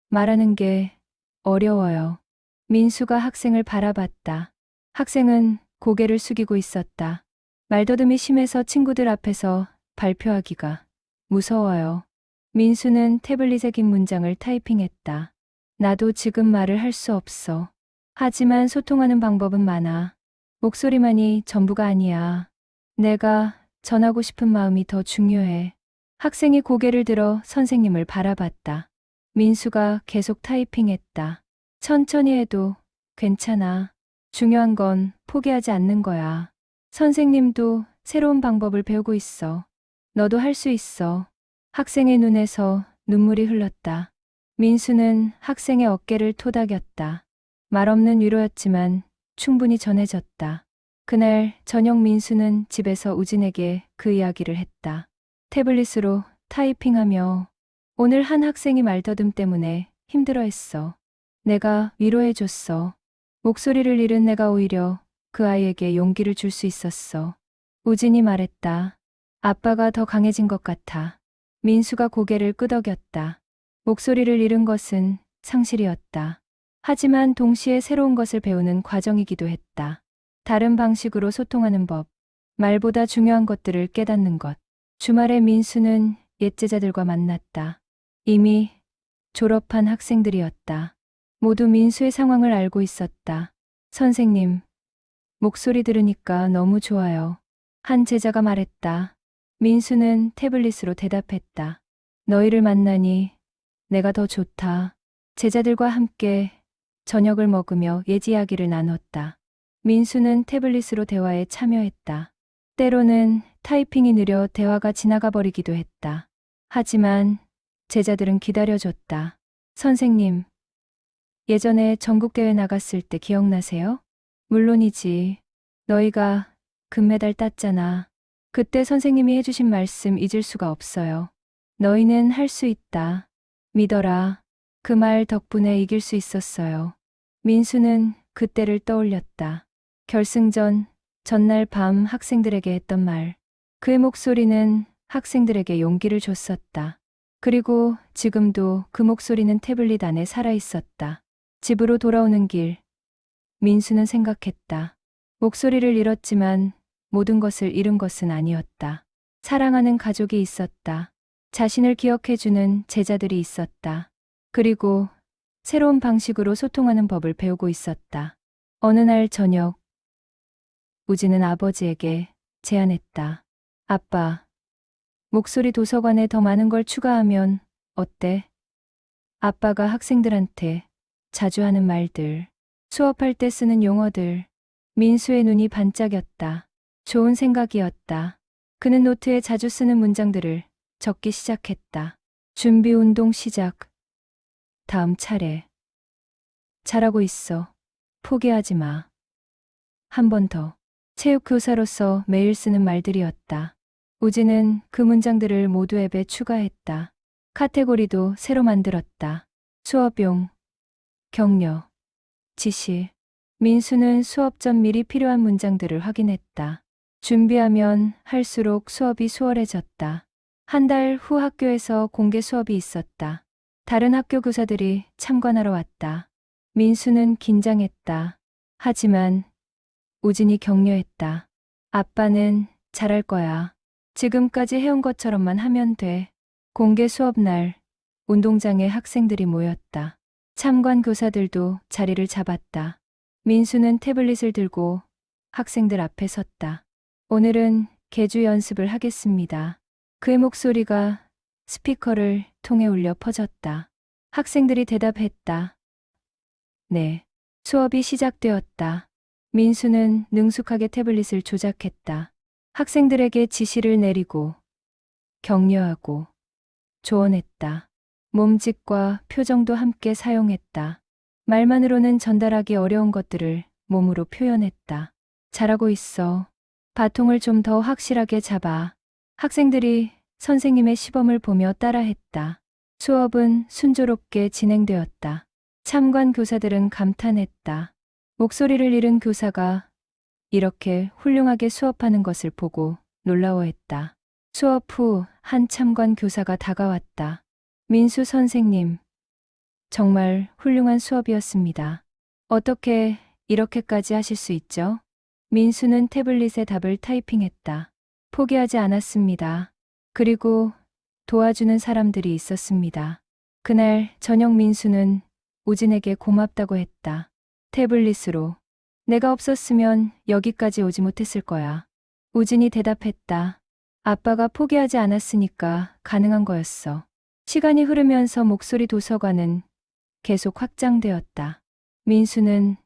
말하는 게 어려워요. 민수가 학생을 바라봤다. 학생은 고개를 숙이고 있었다. 말더듬이 심해서 친구들 앞에서 발표하기가 무서워요. 민수는 태블릿에 긴 문장을 타이핑했다. 나도 지금 말을 할 수 없어. 하지만 소통하는 방법은 많아. 목소리만이 전부가 아니야. 내가 전하고 싶은 마음이 더 중요해. 학생이 고개를 들어 선생님을 바라봤다. 민수가 계속 타이핑했다. 천천히 해도 괜찮아. 중요한 건 포기하지 않는 거야. 선생님도 새로운 방법을 배우고 있어. 너도 할 수 있어. 학생의 눈에서 눈물이 흘렀다. 민수는 학생의 어깨를 토닥였다. 말없는 위로였지만 충분히 전해졌다. 그날 저녁 민수는 집에서 우진에게 그 이야기를 했다. 태블릿으로 타이핑하며 오늘 한 학생이 말더듬 때문에 힘들어했어. 내가 위로해줬어. 목소리를 잃은 내가 오히려 그 아이에게 용기를 줄 수 있었어. 우진이 말했다. 아빠가 더 강해진 것 같아. 민수가 고개를 끄덕였다. 목소리를 잃은 것은 상실이었다. 하지만 동시에 새로운 것을 배우는 과정이기도 했다. 다른 방식으로 소통하는 법, 말보다 중요한 것들을 깨닫는 것. 주말에 민수는 옛 제자들과 만났다. 이미 졸업한 학생들이었다. 모두 민수의 상황을 알고 있었다. 선생님, 목소리 들으니까 너무 좋아요. 한 제자가 말했다. 민수는 태블릿으로 대답했다. 너희를 만나니 내가 더 좋다. 제자들과 함께 저녁을 먹으며 옛 이야기를 나눴다. 민수는 태블릿으로 대화에 참여했다. 때로는 타이핑이 느려 대화가 지나가 버리기도 했다. 하지만 제자들은 기다려줬다. 선생님, 예전에 전국대회 나갔을 때 기억나세요? 물론이지. 너희가 금메달 땄잖아. 그때 선생님이 해주신 말씀 잊을 수가 없어요. 너희는 할 수 있다. 믿어라. 그 말 덕분에 이길 수 있었어요. 민수는 그때를 떠올렸다. 결승전 전날 밤 학생들에게 했던 말. 그의 목소리는 학생들에게 용기를 줬었다. 그리고 지금도 그 목소리는 태블릿 안에 살아있었다. 집으로 돌아오는 길. 민수는 생각했다. 목소리를 잃었지만 모든 것을 잃은 것은 아니었다. 사랑하는 가족이 있었다. 자신을 기억해주는 제자들이 있었다. 그리고 새로운 방식으로 소통하는 법을 배우고 있었다. 어느 날 저녁, 우진은 아버지에게 제안했다. 아빠, 목소리 도서관에 더 많은 걸 추가하면 어때? 아빠가 학생들한테 자주 하는 말들, 수업할 때 쓰는 용어들. 민수의 눈이 반짝였다. 좋은 생각이었다. 그는 노트에 자주 쓰는 문장들을 적기 시작했다. 준비 운동 시작. 다음 차례. 잘하고 있어. 포기하지 마. 한 번 더. 체육교사로서 매일 쓰는 말들이었다. 우진은 그 문장들을 모두 앱에 추가했다. 카테고리도 새로 만들었다. 수업용, 격려, 지시. 민수는 수업 전 미리 필요한 문장들을 확인했다. 준비하면 할수록 수업이 수월해졌다. 한 달 후 학교에서 공개 수업이 있었다. 다른 학교 교사들이 참관하러 왔다. 민수는 긴장했다. 하지만 우진이 격려했다. 아빠는 잘할 거야. 지금까지 해온 것처럼만 하면 돼. 공개 수업 날, 운동장에 학생들이 모였다. 참관 교사들도 자리를 잡았다. 민수는 태블릿을 들고 학생들 앞에 섰다. 오늘은 계주 연습을 하겠습니다. 그의 목소리가 스피커를 통해 울려 퍼졌다. 학생들이 대답했다. 네. 수업이 시작되었다. 민수는 능숙하게 태블릿을 조작했다. 학생들에게 지시를 내리고 격려하고 조언했다. 몸짓과 표정도 함께 사용했다. 말만으로는 전달하기 어려운 것들을 몸으로 표현했다. 잘하고 있어. 바통을 좀 더 확실하게 잡아. 학생들이 선생님의 시범을 보며 따라했다. 수업은 순조롭게 진행되었다. 참관 교사들은 감탄했다. 목소리를 잃은 교사가 이렇게 훌륭하게 수업하는 것을 보고 놀라워했다. 수업 후 한 참관 교사가 다가왔다. 민수 선생님, 정말 훌륭한 수업이었습니다. 어떻게 이렇게까지 하실 수 있죠? 민수는 태블릿에 답을 타이핑했다. 포기하지 않았습니다. 그리고 도와주는 사람들이 있었습니다. 그날 저녁 민수는 우진에게 고맙다고 했다. 태블릿으로. 내가 없었으면 여기까지 오지 못했을 거야. 우진이 대답했다. 아빠가 포기하지 않았으니까 가능한 거였어. 시간이 흐르면서 목소리 도서관은 계속 확장되었다. 민수는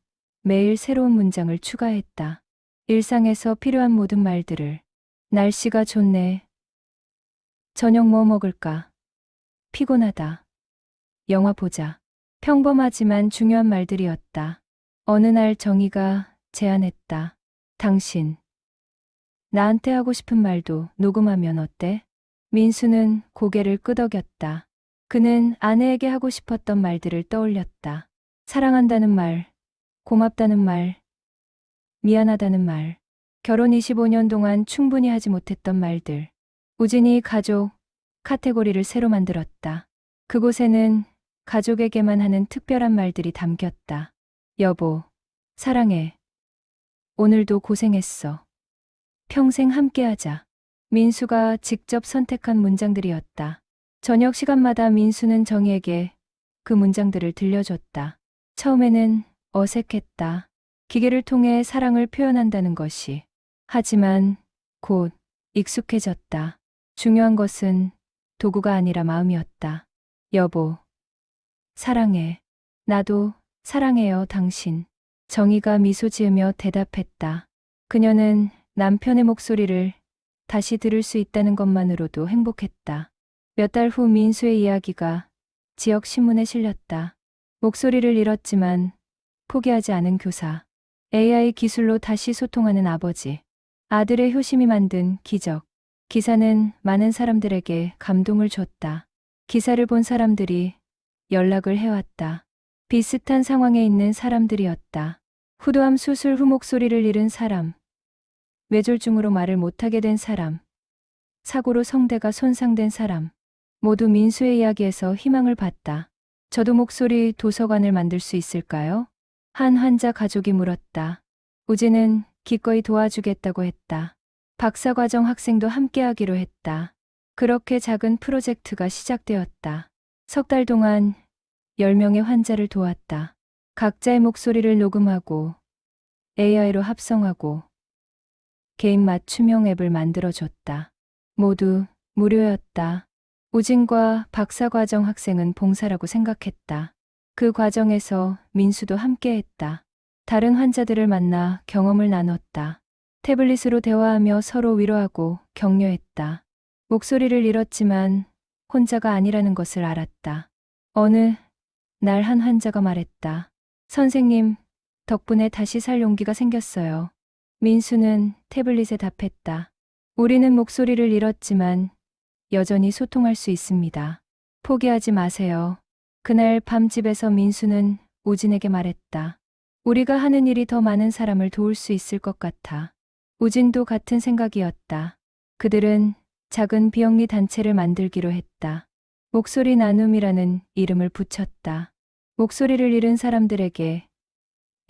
매일 새로운 문장을 추가했다. 일상에서 필요한 모든 말들을. 날씨가 좋네. 저녁 뭐 먹을까? 피곤하다. 영화 보자. 평범하지만 중요한 말들이었다. 어느 날 정희가 제안했다. 당신. 나한테 하고 싶은 말도 녹음하면 어때? 민수는 고개를 끄덕였다. 그는 아내에게 하고 싶었던 말들을 떠올렸다. 사랑한다는 말, 고맙다는 말, 미안하다는 말, 결혼 25년 동안 충분히 하지 못했던 말들. 우진이 가족 카테고리를 새로 만들었다. 그곳에는 가족에게만 하는 특별한 말들이 담겼다. 여보, 사랑해. 오늘도 고생했어. 평생 함께하자. 민수가 직접 선택한 문장들이었다. 저녁 시간마다 민수는 정희에게 그 문장들을 들려줬다. 처음에는 어색했다. 기계를 통해 사랑을 표현한다는 것이. 하지만 곧 익숙해졌다. 중요한 것은 도구가 아니라 마음이었다. 여보, 사랑해. 나도 사랑해요, 당신. 정희가 미소 지으며 대답했다. 그녀는 남편의 목소리를 다시 들을 수 있다는 것만으로도 행복했다. 몇 달 후 민수의 이야기가 지역 신문에 실렸다. 목소리를 잃었지만 포기하지 않은 교사. AI 기술로 다시 소통하는 아버지. 아들의 효심이 만든 기적. 기사는 많은 사람들에게 감동을 줬다. 기사를 본 사람들이 연락을 해왔다. 비슷한 상황에 있는 사람들이었다. 후두암 수술 후 목소리를 잃은 사람. 뇌졸중으로 말을 못하게 된 사람. 사고로 성대가 손상된 사람. 모두 민수의 이야기에서 희망을 봤다. 저도 목소리 도서관을 만들 수 있을까요? 한 환자 가족이 물었다. 우진은 기꺼이 도와주겠다고 했다. 박사과정 학생도 함께하기로 했다. 그렇게 작은 프로젝트가 시작되었다. 석 달 동안 10명의 환자를 도왔다. 각자의 목소리를 녹음하고 AI로 합성하고 개인 맞춤형 앱을 만들어줬다. 모두 무료였다. 우진과 박사과정 학생은 봉사라고 생각했다. 그 과정에서 민수도 함께했다. 다른 환자들을 만나 경험을 나눴다. 태블릿으로 대화하며 서로 위로하고 격려했다. 목소리를 잃었지만 혼자가 아니라는 것을 알았다. 어느 날 한 환자가 말했다. 선생님, 덕분에 다시 살 용기가 생겼어요. 민수는 태블릿에 답했다. 우리는 목소리를 잃었지만 여전히 소통할 수 있습니다. 포기하지 마세요. 그날 밤 집에서 민수는 우진에게 말했다. 우리가 하는 일이 더 많은 사람을 도울 수 있을 것 같아. 우진도 같은 생각이었다. 그들은 작은 비영리 단체를 만들기로 했다. 목소리 나눔이라는 이름을 붙였다. 목소리를 잃은 사람들에게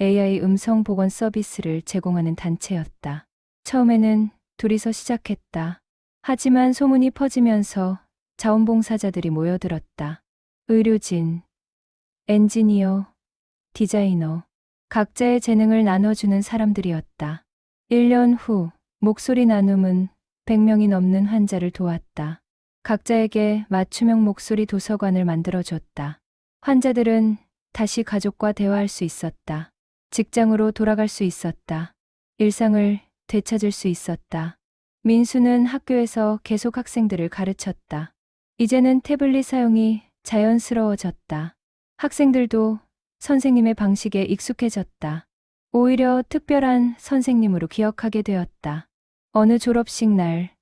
AI 음성 복원 서비스를 제공하는 단체였다. 처음에는 둘이서 시작했다. 하지만 소문이 퍼지면서 자원봉사자들이 모여들었다. 의료진, 엔지니어, 디자이너, 각자의 재능을 나눠주는 사람들이었다. 1년 후 목소리 나눔은 100명이 넘는 환자를 도왔다. 각자에게 맞춤형 목소리 도서관을 만들어줬다. 환자들은 다시 가족과 대화할 수 있었다. 직장으로 돌아갈 수 있었다. 일상을 되찾을 수 있었다. 민수는 학교에서 계속 학생들을 가르쳤다. 이제는 태블릿 사용이 자연스러워졌다. 학생들도 선생님의 방식에 익숙해졌다. 오히려 특별한 선생님으로 기억하게 되었다. 어느 졸업식 날,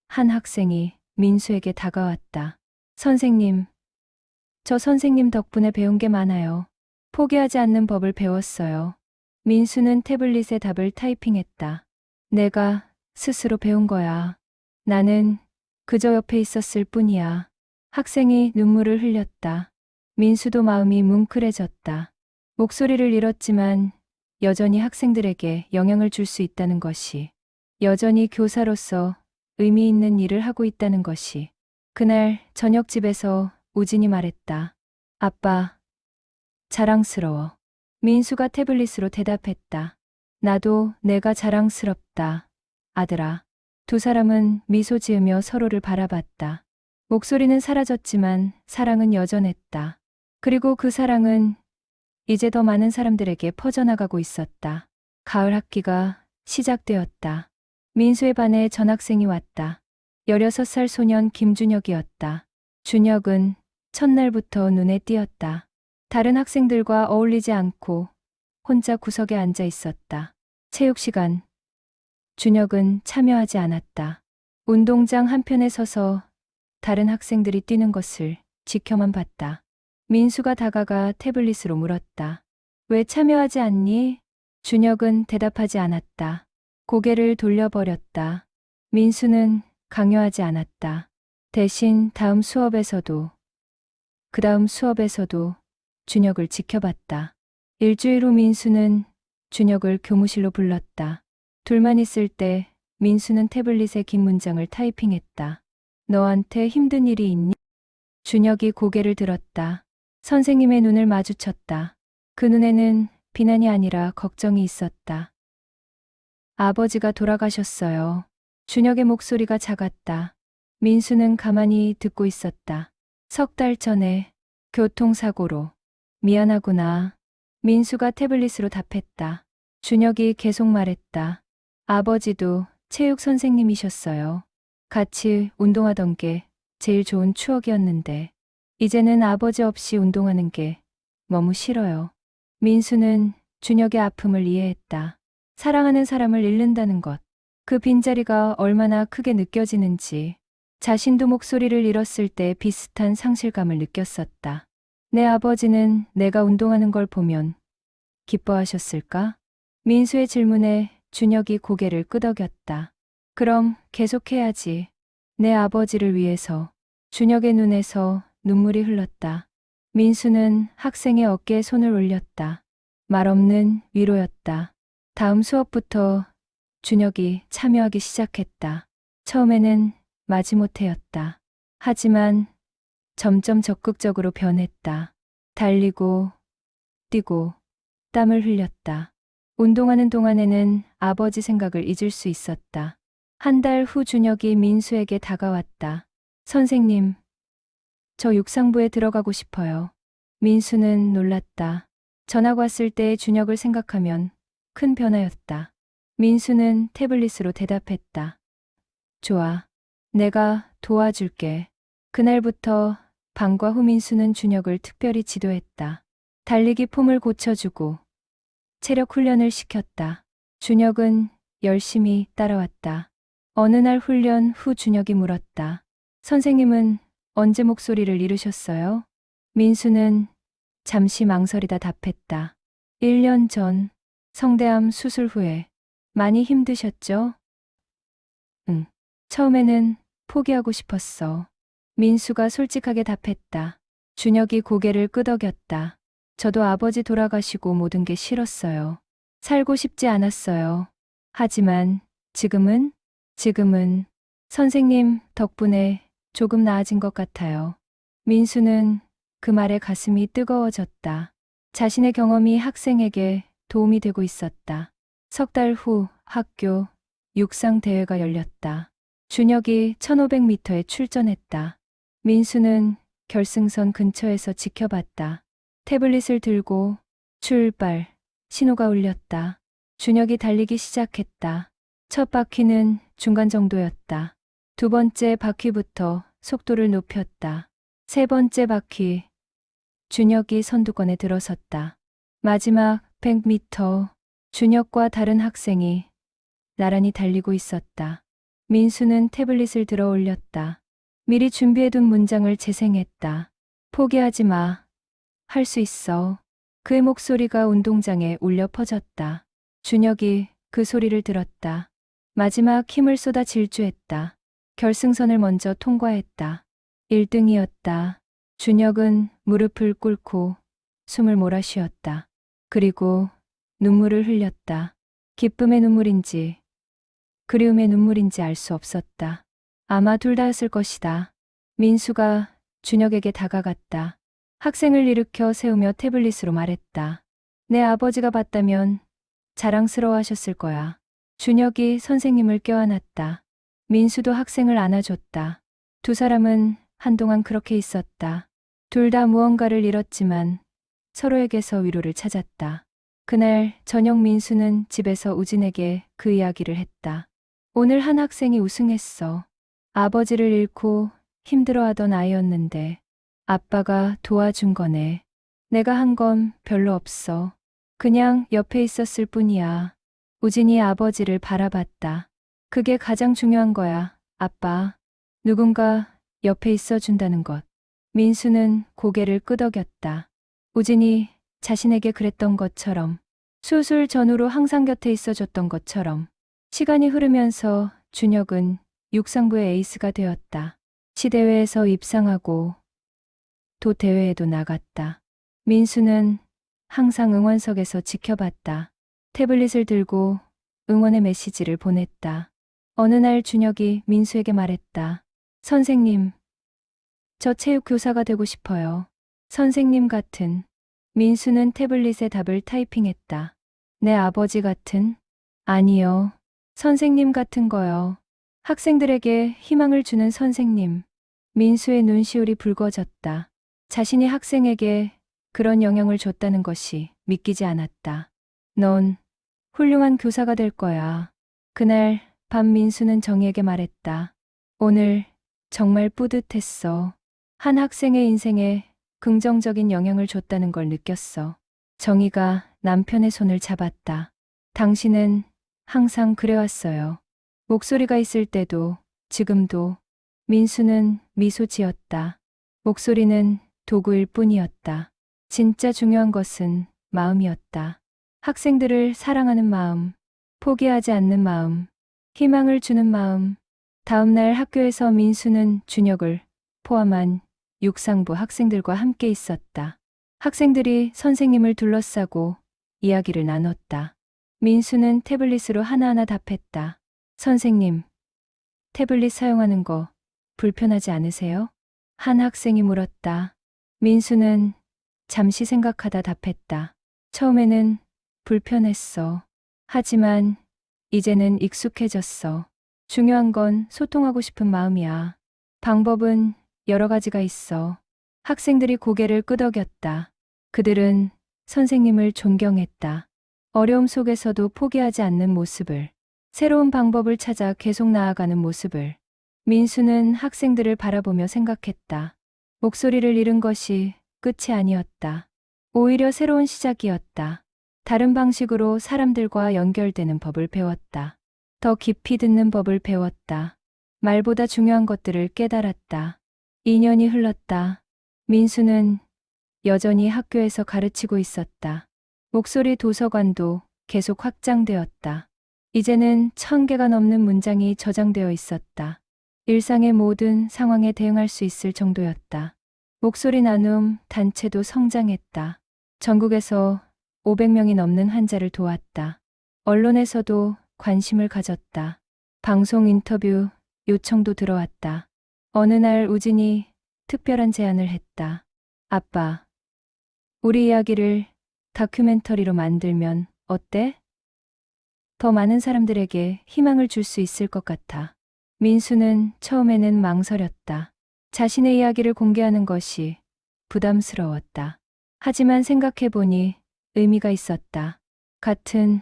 한 학생이 민수에게 다가왔다. 선생님, 저 선생님 덕분에 배운 게 많아요. 포기하지 않는 법을 배웠어요. 민수는 태블릿에 답을 타이핑했다. 내가 스스로 배운 거야. 나는 그저 옆에 있었을 뿐이야. 학생이 눈물을 흘렸다. 민수도 마음이 뭉클해졌다. 목소리를 잃었지만 여전히 학생들에게 영향을 줄 수 있다는 것이, 여전히 교사로서 의미 있는 일을 하고 있다는 것이. 그날 저녁집에서 우진이 말했다. 아빠, 자랑스러워. 민수가 태블릿으로 대답했다. 나도 내가 자랑스럽다, 아들아. 두 사람은 미소 지으며 서로를 바라봤다. 목소리는 사라졌지만 사랑은 여전했다. 그리고 그 사랑은 이제 더 많은 사람들에게 퍼져나가고 있었다. 가을 학기가 시작되었다. 민수의 반에 전학생이 왔다. 16살 소년 김준혁이었다. 준혁은 첫날부터 눈에 띄었다. 다른 학생들과 어울리지 않고 혼자 구석에 앉아 있었다. 체육 시간. 준혁은 참여하지 않았다. 운동장 한편에 서서 다른 학생들이 뛰는 것을 지켜만 봤다. 민수가 다가가 태블릿으로 물었다. 왜 참여하지 않니? 준혁은 대답하지 않았다. 고개를 돌려버렸다. 민수는 강요하지 않았다. 대신 다음 수업에서도, 그 다음 수업에서도 준혁을 지켜봤다. 일주일 후 민수는 준혁을 교무실로 불렀다. 둘만 있을 때 민수는 태블릿에 긴 문장을 타이핑했다. 너한테 힘든 일이 있니? 준혁이 고개를 들었다. 선생님의 눈을 마주쳤다. 그 눈에는 비난이 아니라 걱정이 있었다. 아버지가 돌아가셨어요. 준혁의 목소리가 작았다. 민수는 가만히 듣고 있었다. 3달 전에 교통사고로. 미안하구나. 민수가 태블릿으로 답했다. 준혁이 계속 말했다. 아버지도 체육 선생님이셨어요. 같이 운동하던 게 제일 좋은 추억이었는데 이제는 아버지 없이 운동하는 게 너무 싫어요. 민수는 준혁의 아픔을 이해했다. 사랑하는 사람을 잃는다는 것, 그 빈자리가 얼마나 크게 느껴지는지 자신도 목소리를 잃었을 때 비슷한 상실감을 느꼈었다. 내 아버지는 내가 운동하는 걸 보면 기뻐하셨을까? 민수의 질문에 준혁이 고개를 끄덕였다. 그럼 계속해야지. 내 아버지를 위해서. 준혁의 눈에서 눈물이 흘렀다. 민수는 학생의 어깨에 손을 올렸다. 말없는 위로였다. 다음 수업부터 준혁이 참여하기 시작했다. 처음에는 마지못해였다. 하지만 점점 적극적으로 변했다. 달리고, 뛰고, 땀을 흘렸다. 운동하는 동안에는 아버지 생각을 잊을 수 있었다. 한 달 후 준혁이 민수에게 다가왔다. 선생님, 저 육상부에 들어가고 싶어요. 민수는 놀랐다. 전학 왔을 때의 준혁을 생각하면 큰 변화였다. 민수는 태블릿으로 대답했다. 좋아. 내가 도와줄게. 그날부터 방과 후 민수는 준혁을 특별히 지도했다. 달리기 폼을 고쳐주고 체력 훈련을 시켰다. 준혁은 열심히 따라왔다. 어느 날 훈련 후 준혁이 물었다. 선생님은 언제 목소리를 잃으셨어요? 민수는 잠시 망설이다 답했다. 1년 전, 성대암 수술 후에. 많이 힘드셨죠? 응. 처음에는 포기하고 싶었어. 민수가 솔직하게 답했다. 준혁이 고개를 끄덕였다. 저도 아버지 돌아가시고 모든 게 싫었어요. 살고 싶지 않았어요. 하지만 지금은 선생님 덕분에 조금 나아진 것 같아요. 민수는 그 말에 가슴이 뜨거워졌다. 자신의 경험이 학생에게 도움이 되고 있었다. 3달 후 학교 육상 대회가 열렸다. 준혁이 1500m에 출전했다. 민수는 결승선 근처에서 지켜봤다. 태블릿을 들고 출발 신호가 울렸다. 준혁이 달리기 시작했다. 첫 바퀴는 중간 정도였다. 두 번째 바퀴부터 속도를 높였다. 세 번째 바퀴, 준혁이 선두권에 들어섰다. 마지막 100m, 준혁과 다른 학생이 나란히 달리고 있었다. 민수는 태블릿을 들어 올렸다. 미리 준비해둔 문장을 재생했다. 포기하지 마. 할 수 있어. 그의 목소리가 운동장에 울려 퍼졌다. 준혁이 그 소리를 들었다. 마지막 힘을 쏟아 질주했다. 결승선을 먼저 통과했다. 1등이었다. 준혁은 무릎을 꿇고 숨을 몰아쉬었다. 그리고 눈물을 흘렸다. 기쁨의 눈물인지 그리움의 눈물인지 알 수 없었다. 아마 둘 다였을 것이다. 민수가 준혁에게 다가갔다. 학생을 일으켜 세우며 태블릿으로 말했다. 내 아버지가 봤다면 자랑스러워하셨을 거야. 준혁이 선생님을 껴안았다. 민수도 학생을 안아줬다. 두 사람은 한동안 그렇게 있었다. 둘 다 무언가를 잃었지만 서로에게서 위로를 찾았다. 그날 저녁 민수는 집에서 우진에게 그 이야기를 했다. 오늘 한 학생이 우승했어. 아버지를 잃고 힘들어하던 아이였는데 아빠가 도와준 거네. 내가 한 건 별로 없어. 그냥 옆에 있었을 뿐이야. 우진이 아버지를 바라봤다. 그게 가장 중요한 거야, 아빠. 누군가 옆에 있어준다는 것. 민수는 고개를 끄덕였다. 우진이 자신에게 그랬던 것처럼, 수술 전후로 항상 곁에 있어줬던 것처럼. 시간이 흐르면서 준혁은 육상부의 에이스가 되었다. 시대회에서 입상하고 도 대회에도 나갔다. 민수는 항상 응원석에서 지켜봤다. 태블릿을 들고 응원의 메시지를 보냈다. 어느 날 준혁이 민수에게 말했다. 선생님, 저 체육교사가 되고 싶어요. 선생님 같은. 민수는 태블릿에 답을 타이핑했다. 내 아버지 같은? 아니요. 선생님 같은 거요. 학생들에게 희망을 주는 선생님. 민수의 눈시울이 붉어졌다. 자신이 학생에게 그런 영향을 줬다는 것이 믿기지 않았다. 넌 훌륭한 교사가 될 거야. 그날 밤 민수는 정희에게 말했다. 오늘 정말 뿌듯했어. 한 학생의 인생에 긍정적인 영향을 줬다는 걸 느꼈어. 정희가 남편의 손을 잡았다. 당신은 항상 그래왔어요. 목소리가 있을 때도 지금도. 민수는 미소 지었다. 목소리는 도구일 뿐이었다. 진짜 중요한 것은 마음이었다. 학생들을 사랑하는 마음, 포기하지 않는 마음, 희망을 주는 마음. 다음 날 학교에서 민수는 준혁을 포함한 육상부 학생들과 함께 있었다. 학생들이 선생님을 둘러싸고 이야기를 나눴다. 민수는 태블릿으로 하나하나 답했다. 선생님, 태블릿 사용하는 거 불편하지 않으세요? 한 학생이 물었다. 민수는 잠시 생각하다 답했다. 처음에는 불편했어. 하지만 이제는 익숙해졌어. 중요한 건 소통하고 싶은 마음이야. 방법은 여러 가지가 있어. 학생들이 고개를 끄덕였다. 그들은 선생님을 존경했다. 어려움 속에서도 포기하지 않는 모습을, 새로운 방법을 찾아 계속 나아가는 모습을. 민수는 학생들을 바라보며 생각했다. 목소리를 잃은 것이 끝이 아니었다. 오히려 새로운 시작이었다. 다른 방식으로 사람들과 연결되는 법을 배웠다. 더 깊이 듣는 법을 배웠다. 말보다 중요한 것들을 깨달았다. 2년이 흘렀다. 민수는 여전히 학교에서 가르치고 있었다. 목소리 도서관도 계속 확장되었다. 이제는 1000개가 넘는 문장이 저장되어 있었다. 일상의 모든 상황에 대응할 수 있을 정도였다. 목소리 나눔 단체도 성장했다. 전국에서 500명이 넘는 환자를 도왔다. 언론에서도 관심을 가졌다. 방송 인터뷰 요청도 들어왔다. 어느 날 우진이 특별한 제안을 했다. 아빠, 우리 이야기를 다큐멘터리로 만들면 어때? 더 많은 사람들에게 희망을 줄 수 있을 것 같아. 민수는 처음에는 망설였다. 자신의 이야기를 공개하는 것이 부담스러웠다. 하지만 생각해보니 의미가 있었다. 같은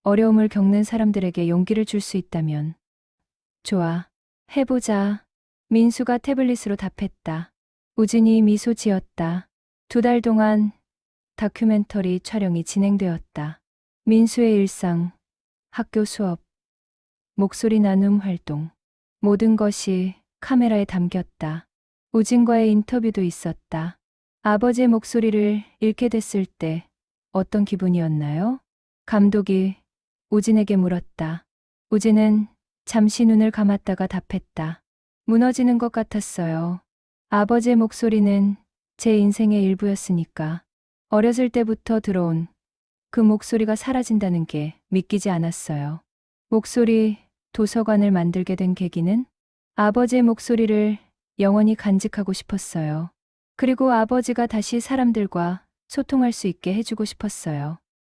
어려움을 겪는 사람들에게 용기를 줄 수 있다면. 좋아, 해보자. 민수가 태블릿으로 답했다. 우진이 미소 지었다. 2달 동안 다큐멘터리 촬영이 진행되었다. 민수의 일상, 학교 수업, 목소리 나눔 활동. 모든 것이 카메라에 담겼다. 우진과의 인터뷰도 있었다. 아버지의 목소리를 잃게 됐을 때 어떤 기분이었나요? 감독이 우진에게 물었다. 우진은 잠시 눈을 감았다가 답했다. 무너지는 것 같았어요. 아버지의 목소리는 제 인생의 일부였으니까. 어렸을 때부터 들어온 그 목소리가 사라진다는 게 믿기지 않았어요. 목소리 도서관을 만들게 된 계기는 아버지의 목소리를 영원히 간직하고 싶었어요. 그리고 아버지가 다시 사람들과 소통할 수 있게 해주고 싶었어요.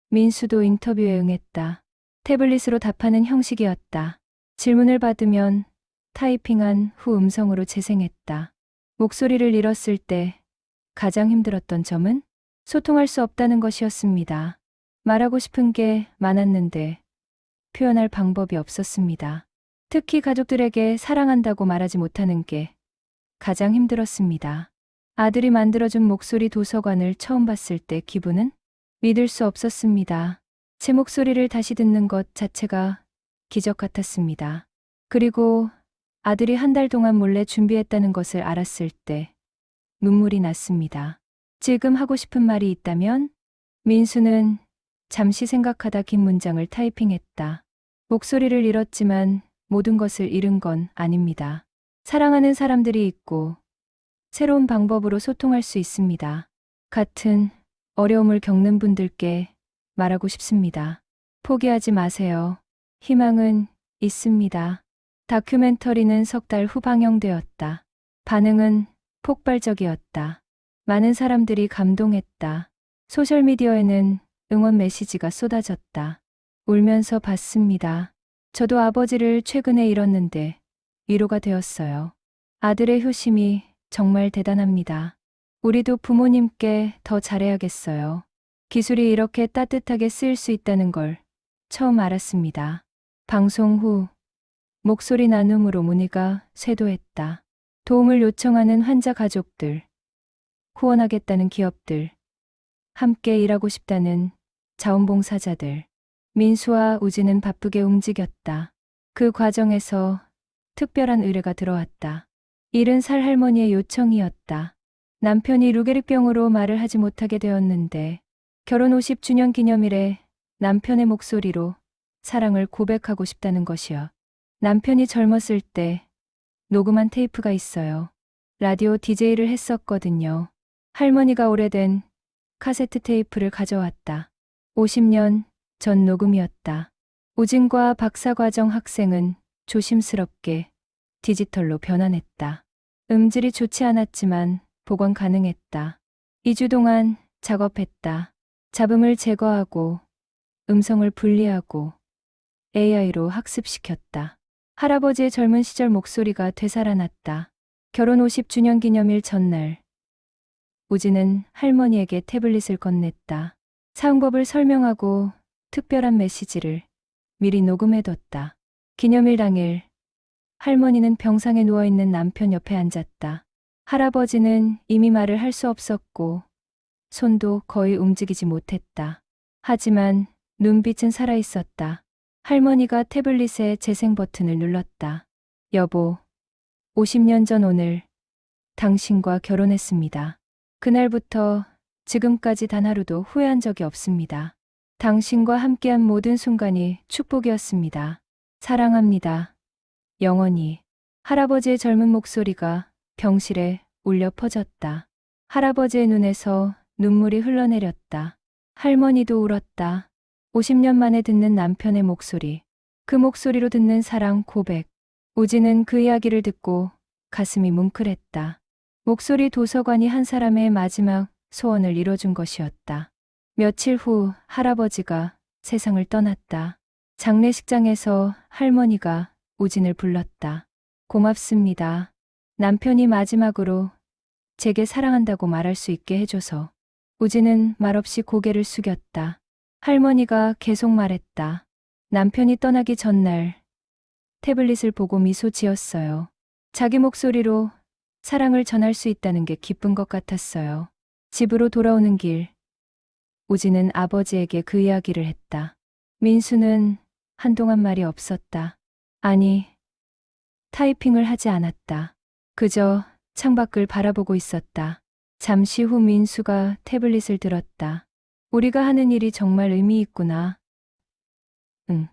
민수도 인터뷰에 응했다. 태블릿으로 답하는 형식이었다. 질문을 받으면 타이핑한 후 음성으로 재생했다. 목소리를 잃었을 때 가장 힘들었던 점은 소통할 수 없다는 것이었습니다. 말하고 싶은 게 많았는데 표현할 방법이 없었습니다. 특히 가족들에게 사랑한다고 말하지 못하는 게 가장 힘들었습니다. 아들이 만들어준 목소리 도서관을 처음 봤을 때 기분은 믿을 수 없었습니다. 제 목소리를 다시 듣는 것 자체가 기적 같았습니다. 그리고 아들이 한 달 동안 몰래 준비했다는 것을 알았을 때 눈물이 났습니다. 지금 하고 싶은 말이 있다면? 민수는 잠시 생각하다 긴 문장을 타이핑했다. 목소리를 잃었지만 모든 것을 잃은 건 아닙니다. 사랑하는 사람들이 있고 새로운 방법으로 소통할 수 있습니다. 같은 어려움을 겪는 분들께 말하고 싶습니다. 포기하지 마세요. 희망은 있습니다. 다큐멘터리는 석 달 후 방영되었다. 반응은 폭발적이었다. 많은 사람들이 감동했다. 소셜미디어에는 응원 메시지가 쏟아졌다. 울면서 봤습니다. 저도 아버지를 최근에 잃었는데 위로가 되었어요. 아들의 효심이 정말 대단합니다. 우리도 부모님께 더 잘해야겠어요. 기술이 이렇게 따뜻하게 쓰일 수 있다는 걸 처음 알았습니다. 방송 후 목소리 나눔으로 문의가 쇄도했다. 도움을 요청하는 환자 가족들, 후원하겠다는 기업들, 함께 일하고 싶다는 자원봉사자들. 민수와 우진은 바쁘게 움직였다. 그 과정에서 특별한 의뢰가 들어왔다. 70살 할머니의 요청이었다. 남편이 루게릭병으로 말을 하지 못하게 되었는데 결혼 50주년 기념일에 남편의 목소리로 사랑을 고백하고 싶다는 것이요. 남편이 젊었을 때 녹음한 테이프가 있어요. 라디오 DJ를 했었거든요. 할머니가 오래된 카세트 테이프를 가져왔다. 50년 전 녹음이었다. 우진과 박사과정 학생은 조심스럽게 디지털로 변환했다. 음질이 좋지 않았지만 복원 가능했다. 2주 동안 작업했다. 잡음을 제거하고 음성을 분리하고 AI로 학습시켰다. 할아버지의 젊은 시절 목소리가 되살아났다. 결혼 50주년 기념일 전날 우진은 할머니에게 태블릿을 건넸다. 사용법을 설명하고 특별한 메시지를 미리 녹음해뒀다. 기념일 당일 할머니는 병상에 누워있는 남편 옆에 앉았다. 할아버지는 이미 말을 할 수 없었고 손도 거의 움직이지 못했다. 하지만 눈빛은 살아있었다. 할머니가 태블릿의 재생 버튼을 눌렀다. 여보, 50년 전 오늘 당신과 결혼했습니다. 그날부터 지금까지 단 하루도 후회한 적이 없습니다. 당신과 함께한 모든 순간이 축복이었습니다. 사랑합니다. 영원히. 할아버지의 젊은 목소리가 병실에 울려 퍼졌다. 할아버지의 눈에서 눈물이 흘러내렸다. 할머니도 울었다. 50년 만에 듣는 남편의 목소리. 그 목소리로 듣는 사랑 고백. 우진은 그 이야기를 듣고 가슴이 뭉클했다. 목소리 도서관이 한 사람의 마지막 소원을 이뤄준 것이었다. 며칠 후 할아버지가 세상을 떠났다. 장례식장에서 할머니가 우진을 불렀다. 고맙습니다. 남편이 마지막으로 제게 사랑한다고 말할 수 있게 해줘서. 우진은 말없이 고개를 숙였다. 할머니가 계속 말했다. 남편이 떠나기 전날 태블릿을 보고 미소 지었어요. 자기 목소리로 사랑을 전할 수 있다는 게 기쁜 것 같았어요. 집으로 돌아오는 길 우진은 아버지에게 그 이야기를 했다. 민수는 한동안 말이 없었다. 아니, 타이핑을 하지 않았다. 그저 창밖을 바라보고 있었다. 잠시 후 민수가 태블릿을 들었다. 우리가 하는 일이 정말 의미 있구나. 응.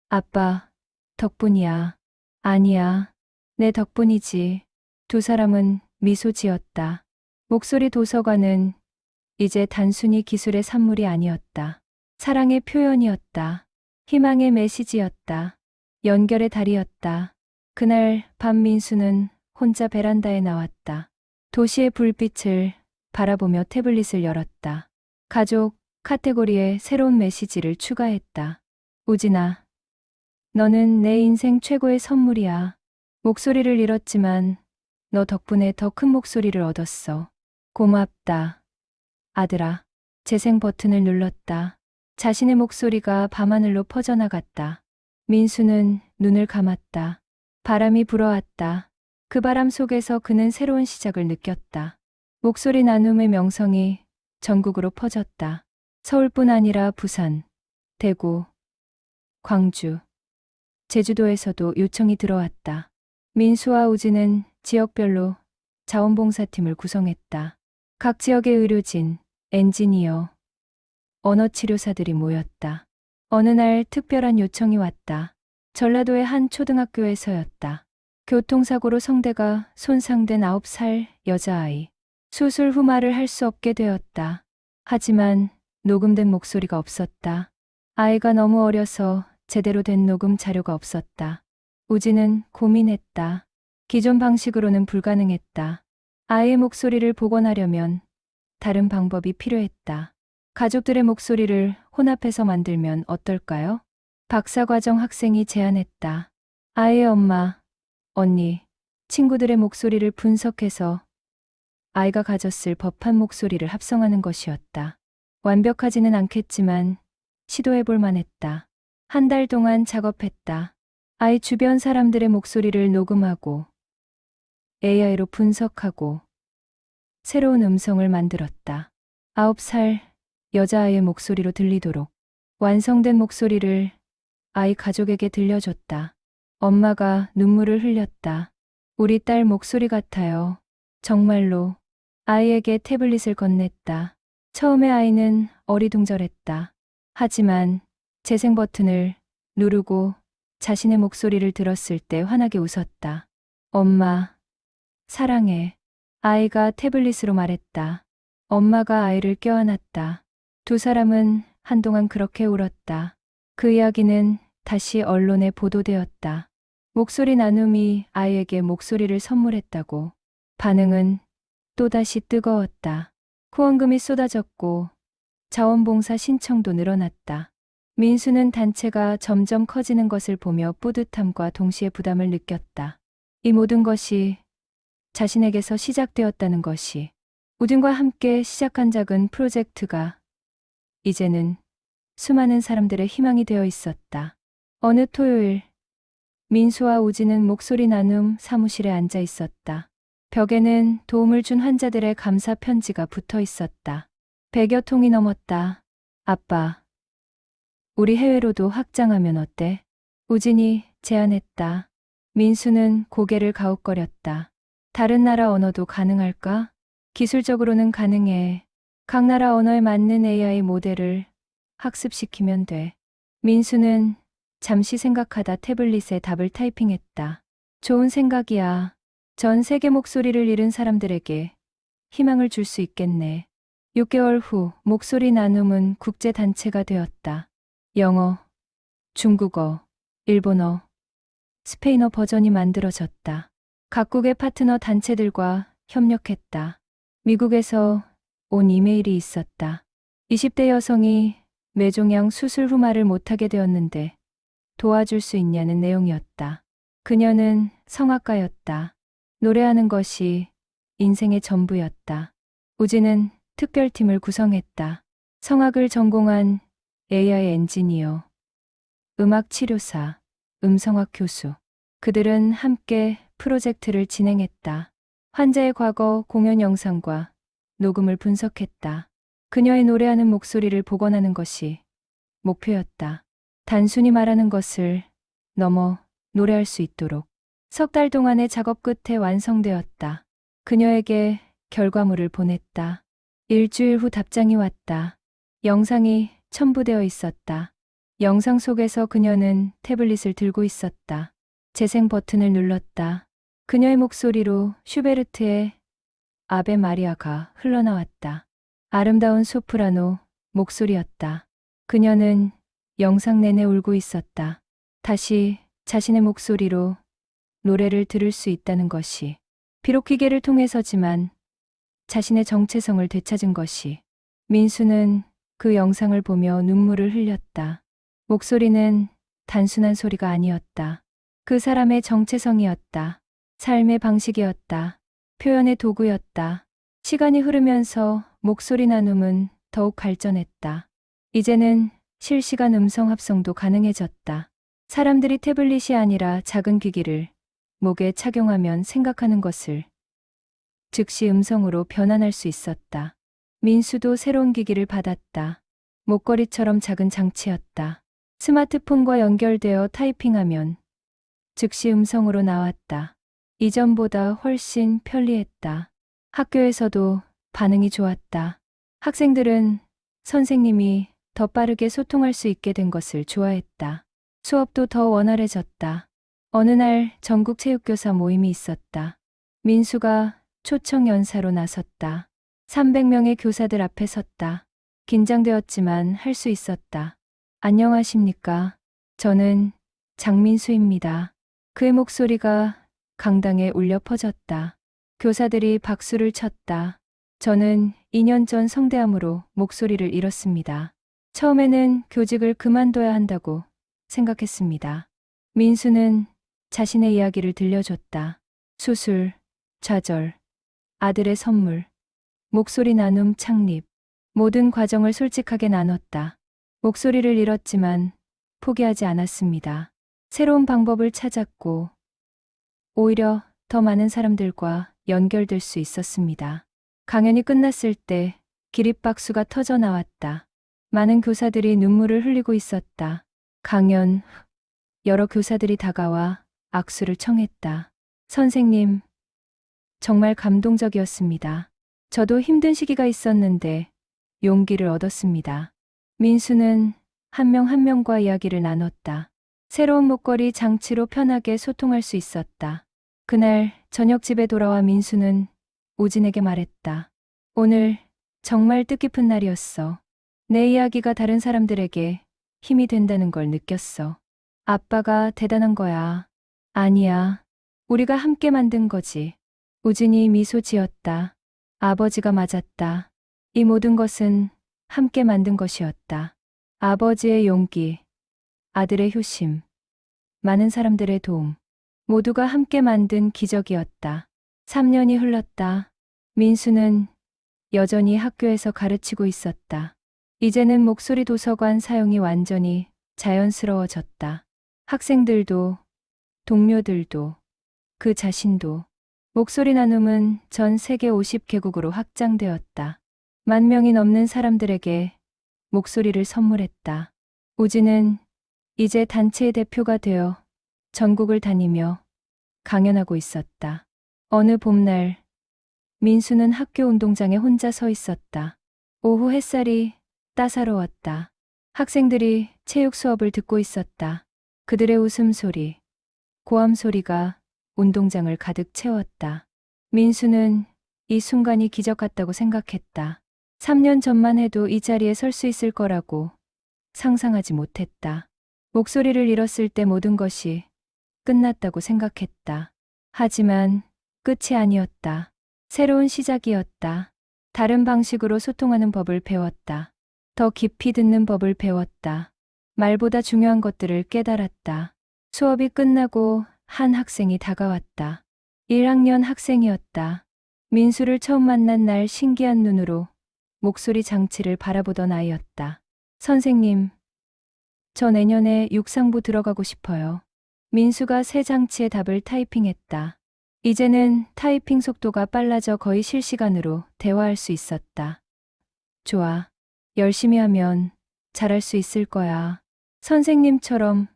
아빠, 덕분이야. 아니야. 내 덕분이지. 두 사람은 미소 지었다. 목소리 도서관은 이제 단순히 기술의 산물이 아니었다. 사랑의 표현이었다. 희망의 메시지였다. 연결의 달이었다. 그날 밤 민수는 혼자 베란다에 나왔다. 도시의 불빛을 바라보며 태블릿을 열었다. 가족 카테고리에 새로운 메시지를 추가했다. 우진아, 너는 내 인생 최고의 선물이야. 목소리를 잃었지만 너 덕분에 더 큰 목소리를 얻었어. 고맙다. 아들아. 재생 버튼을 눌렀다. 자신의 목소리가 밤하늘로 퍼져나갔다. 민수는 눈을 감았다. 바람이 불어왔다. 그 바람 속에서 그는 새로운 시작을 느꼈다. 목소리 나눔의 명성이 전국으로 퍼졌다. 서울뿐 아니라 부산, 대구, 광주, 제주도에서도 요청이 들어왔다. 민수와 우진은 지역별로 자원봉사팀을 구성했다. 각 지역의 의료진, 엔지니어, 언어치료사들이 모였다. 어느 날 특별한 요청이 왔다. 전라도의 한 초등학교에서였다. 교통사고로 성대가 손상된 9살 여자아이. 수술 후 말을 할 수 없게 되었다. 하지만 녹음된 목소리가 없었다. 아이가 너무 어려서 제대로 된 녹음 자료가 없었다. 우진은 고민했다. 기존 방식으로는 불가능했다. 아이의 목소리를 복원하려면 다른 방법이 필요했다. 가족들의 목소리를 혼합해서 만들면 어떨까요? 박사과정 학생이 제안했다. 아이의 엄마, 언니, 친구들의 목소리를 분석해서 아이가 가졌을 법한 목소리를 합성하는 것이었다. 완벽하지는 않겠지만 시도해볼 만했다. 한 달 동안 작업했다. 아이 주변 사람들의 목소리를 녹음하고 AI로 분석하고 새로운 음성을 만들었다. 9살 여자아이의 목소리로 들리도록 완성된 목소리를 아이 가족에게 들려줬다. 엄마가 눈물을 흘렸다. 우리 딸 목소리 같아요. 정말로. 아이에게 태블릿을 건넸다. 처음에 아이는 어리둥절했다. 하지만 재생 버튼을 누르고 자신의 목소리를 들었을 때 환하게 웃었다. 엄마, 사랑해. 아이가 태블릿으로 말했다. 엄마가 아이를 껴안았다. 두 사람은 한동안 그렇게 울었다. 그 이야기는 다시 언론에 보도되었다. 목소리 나눔이 아이에게 목소리를 선물했다고. 반응은 또다시 뜨거웠다. 후원금이 쏟아졌고 자원봉사 신청도 늘어났다. 민수는 단체가 점점 커지는 것을 보며 뿌듯함과 동시에 부담을 느꼈다. 이 모든 것이 자신에게서 시작되었다는 것이. 우진과 함께 시작한 작은 프로젝트가 이제는 수많은 사람들의 희망이 되어 있었다. 어느 토요일, 민수와 우진은 목소리 나눔 사무실에 앉아 있었다. 벽에는 도움을 준 환자들의 감사 편지가 붙어 있었다. 100여 통이 넘었다. 아빠, 우리 해외로도 확장하면 어때? 우진이 제안했다. 민수는 고개를 가웃거렸다. 다른 나라 언어도 가능할까? 기술적으로는 가능해. 각 나라 언어에 맞는 AI 모델을 학습시키면 돼. 민수는 잠시 생각하다 태블릿에 답을 타이핑했다. 좋은 생각이야. 전 세계 목소리를 잃은 사람들에게 희망을 줄 수 있겠네. 6개월 후 목소리 나눔은 국제단체가 되었다. 영어, 중국어, 일본어, 스페인어 버전이 만들어졌다. 각국의 파트너 단체들과 협력했다. 미국에서 온 이메일이 있었다. 20대 여성이 뇌종양 수술 후 말을 못하게 되었는데 도와줄 수 있냐는 내용이었다. 그녀는 성악가였다. 노래하는 것이 인생의 전부였다. 우진은 특별팀을 구성했다. 성악을 전공한 AI 엔지니어, 음악 치료사, 음성학 교수. 그들은 함께 프로젝트를 진행했다. 환자의 과거 공연 영상과 녹음을 분석했다. 그녀의 노래하는 목소리를 복원하는 것이 목표였다. 단순히 말하는 것을 넘어 노래할 수 있도록. 석 달 동안의 작업 끝에 완성되었다. 그녀에게 결과물을 보냈다. 일주일 후 답장이 왔다. 영상이 첨부되어 있었다. 영상 속에서 그녀는 태블릿을 들고 있었다. 재생 버튼을 눌렀다. 그녀의 목소리로 슈베르트의 아베 마리아가 흘러나왔다. 아름다운 소프라노 목소리였다. 그녀는 영상 내내 울고 있었다. 다시 자신의 목소리로 노래를 들을 수 있다는 것이, 비록 기계를 통해서지만 자신의 정체성을 되찾은 것이. 민수는 그 영상을 보며 눈물을 흘렸다. 목소리는 단순한 소리가 아니었다. 그 사람의 정체성이었다. 삶의 방식이었다. 표현의 도구였다. 시간이 흐르면서 목소리 나눔은 더욱 발전했다. 이제는 실시간 음성 합성도 가능해졌다. 사람들이 태블릿이 아니라 작은 기기를 목에 착용하면 생각하는 것을 즉시 음성으로 변환할 수 있었다. 민수도 새로운 기기를 받았다. 목걸이처럼 작은 장치였다. 스마트폰과 연결되어 타이핑하면 즉시 음성으로 나왔다. 이전보다 훨씬 편리했다. 학교에서도 반응이 좋았다. 학생들은 선생님이 더 빠르게 소통할 수 있게 된 것을 좋아했다. 수업도 더 원활해졌다. 어느 날 전국 체육교사 모임이 있었다. 민수가 초청 연사로 나섰다. 300명의 교사들 앞에 섰다. 긴장되었지만 할 수 있었다. 안녕하십니까? 저는 장민수입니다. 그의 목소리가 강당에 울려 퍼졌다. 교사들이 박수를 쳤다. 저는 2년 전 성대암으로 목소리를 잃었습니다. 처음에는 교직을 그만둬야 한다고 생각했습니다. 민수는 자신의 이야기를 들려줬다. 수술, 좌절, 아들의 선물, 목소리 나눔 창립, 모든 과정을 솔직하게 나눴다. 목소리를 잃었지만 포기하지 않았습니다. 새로운 방법을 찾았고 오히려 더 많은 사람들과 연결될 수 있었습니다. 강연이 끝났을 때 기립박수가 터져 나왔다. 많은 교사들이 눈물을 흘리고 있었다. 강연 후 여러 교사들이 다가와 악수를 청했다. 선생님, 정말 감동적이었습니다. 저도 힘든 시기가 있었는데 용기를 얻었습니다. 민수는 한 명 한 명과 이야기를 나눴다. 새로운 목걸이 장치로 편하게 소통할 수 있었다. 그날 저녁 집에 돌아와 민수는 오진에게 말했다. 오늘 정말 뜻깊은 날이었어. 내 이야기가 다른 사람들에게 힘이 된다는 걸 느꼈어. 아빠가 대단한 거야. 아니야. 우리가 함께 만든 거지. 우진이 미소 지었다. 아버지가 맞았다. 이 모든 것은 함께 만든 것이었다. 아버지의 용기, 아들의 효심, 많은 사람들의 도움, 모두가 함께 만든 기적이었다. 3년이 흘렀다. 민수는 여전히 학교에서 가르치고 있었다. 이제는 목소리 도서관 사용이 완전히 자연스러워졌다. 학생들도, 동료들도, 그 자신도. 목소리 나눔은 전 세계 50개국으로 확장되었다. 10,000명이 넘는 사람들에게 목소리를 선물했다. 우진은 이제 단체의 대표가 되어 전국을 다니며 강연하고 있었다. 어느 봄날, 민수는 학교 운동장에 혼자 서 있었다. 오후 햇살이 따사로웠다. 학생들이 체육 수업을 듣고 있었다. 그들의 웃음소리, 고함 소리가 운동장을 가득 채웠다. 민수는 이 순간이 기적 같다고 생각했다. 3년 전만 해도 이 자리에 설 수 있을 거라고 상상하지 못했다. 목소리를 잃었을 때 모든 것이 끝났다고 생각했다. 하지만 끝이 아니었다. 새로운 시작이었다. 다른 방식으로 소통하는 법을 배웠다. 더 깊이 듣는 법을 배웠다. 말보다 중요한 것들을 깨달았다. 수업이 끝나고 한 학생이 다가왔다. 1학년 학생이었다. 민수를 처음 만난 날 신기한 눈으로 목소리 장치를 바라보던 아이였다. 선생님, 저 내년에 육상부 들어가고 싶어요. 민수가 새 장치의 답을 타이핑했다. 이제는 타이핑 속도가 빨라져 거의 실시간으로 대화할 수 있었다. 좋아. 열심히 하면 잘할 수 있을 거야. 선생님처럼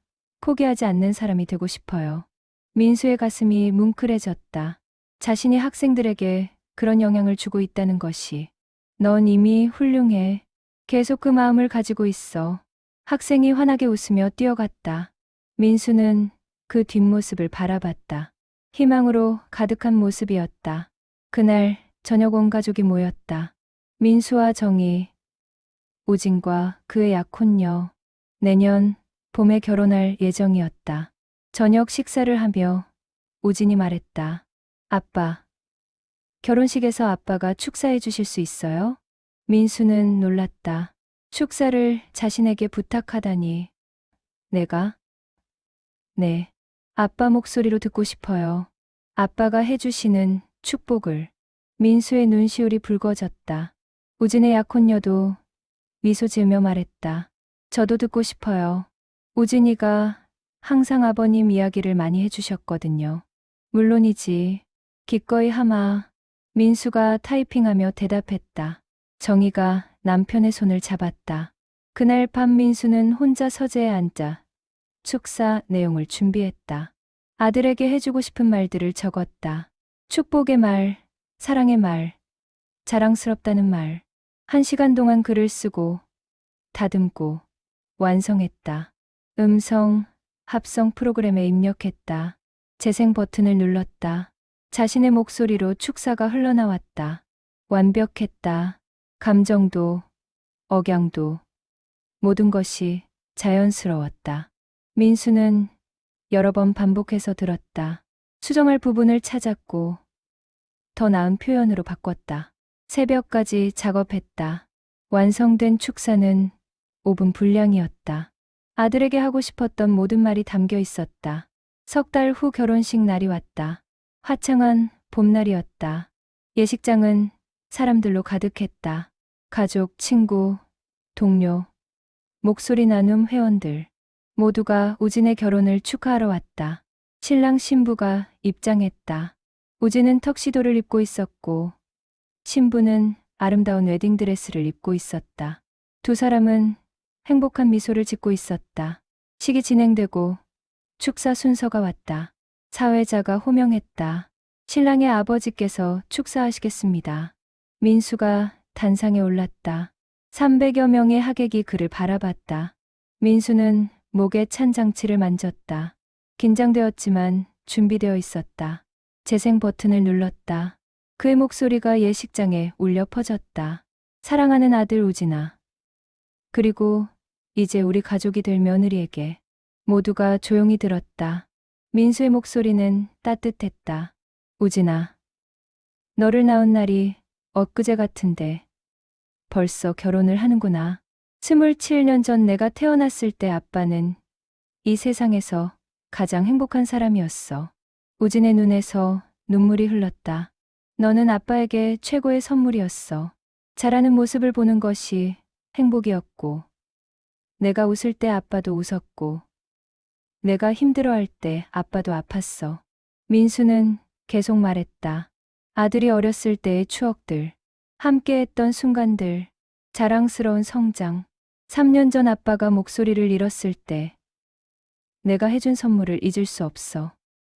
포기하지 않는 사람이 되고 싶어요. 민수의 가슴이 뭉클해졌다. 자신이 학생들에게 그런 영향을 주고 있다는 것이. 넌 이미 훌륭해. 계속 그 마음을 가지고 있어. 학생이 환하게 웃으며 뛰어갔다. 민수는 그 뒷모습을 바라봤다. 희망으로 가득한 모습이었다. 그날 저녁 온 가족이 모였다. 민수와 정희, 우진과 그의 약혼녀. 내년 봄에 결혼할 예정이었다. 저녁 식사를 하며 우진이 말했다. 아빠, 결혼식에서 아빠가 축사해 주실 수 있어요? 민수는 놀랐다. 축사를 자신에게 부탁하다니. 내가? 네. 아빠 목소리로 듣고 싶어요. 아빠가 해주시는 축복을. 민수의 눈시울이 붉어졌다. 우진의 약혼녀도 미소 지으며 말했다. 저도 듣고 싶어요. 우진이가 항상 아버님 이야기를 많이 해주셨거든요. 물론이지. 기꺼이 하마. 민수가 타이핑하며 대답했다. 정희가 남편의 손을 잡았다. 그날 밤 민수는 혼자 서재에 앉아 축사 내용을 준비했다. 아들에게 해주고 싶은 말들을 적었다. 축복의 말, 사랑의 말, 자랑스럽다는 말. 1시간 동안 글을 쓰고 다듬고 완성했다. 음성, 합성 프로그램에 입력했다. 재생 버튼을 눌렀다. 자신의 목소리로 축사가 흘러나왔다. 완벽했다. 감정도, 억양도, 모든 것이 자연스러웠다. 민수는 여러 번 반복해서 들었다. 수정할 부분을 찾았고 더 나은 표현으로 바꿨다. 새벽까지 작업했다. 완성된 축사는 5분 분량이었다. 아들에게 하고 싶었던 모든 말이 담겨 있었다. 3달 후 결혼식 날이 왔다. 화창한 봄날이었다. 예식장은 사람들로 가득했다. 가족, 친구, 동료, 목소리 나눔 회원들. 모두가 우진의 결혼을 축하하러 왔다. 신랑 신부가 입장했다. 우진은 턱시도를 입고 있었고 신부는 아름다운 웨딩드레스를 입고 있었다. 두 사람은 행복한 미소를 짓고 있었다. 식이 진행되고 축사 순서가 왔다. 사회자가 호명했다. 신랑의 아버지께서 축사하시겠습니다. 민수가 단상에 올랐다. 300여 명의 하객이 그를 바라봤다. 민수는 목에 찬 장치를 만졌다. 긴장되었지만 준비되어 있었다. 재생 버튼을 눌렀다. 그의 목소리가 예식장에 울려 퍼졌다. 사랑하는 아들 우진아. 그리고 이제 우리 가족이 될 며느리에게. 모두가 조용히 들었다. 민수의 목소리는 따뜻했다. 우진아. 너를 낳은 날이 엊그제 같은데 벌써 결혼을 하는구나. 27년 전 내가 태어났을 때 아빠는 이 세상에서 가장 행복한 사람이었어. 우진의 눈에서 눈물이 흘렀다. 너는 아빠에게 최고의 선물이었어. 자라는 모습을 보는 것이 행복이었고, 내가 웃을 때 아빠도 웃었고, 내가 힘들어할 때 아빠도 아팠어. 민수는 계속 말했다. 아들이 어렸을 때의 추억들, 함께했던 순간들, 자랑스러운 성장. 3년 전 아빠가 목소리를 잃었을 때 내가 해준 선물을 잊을 수 없어.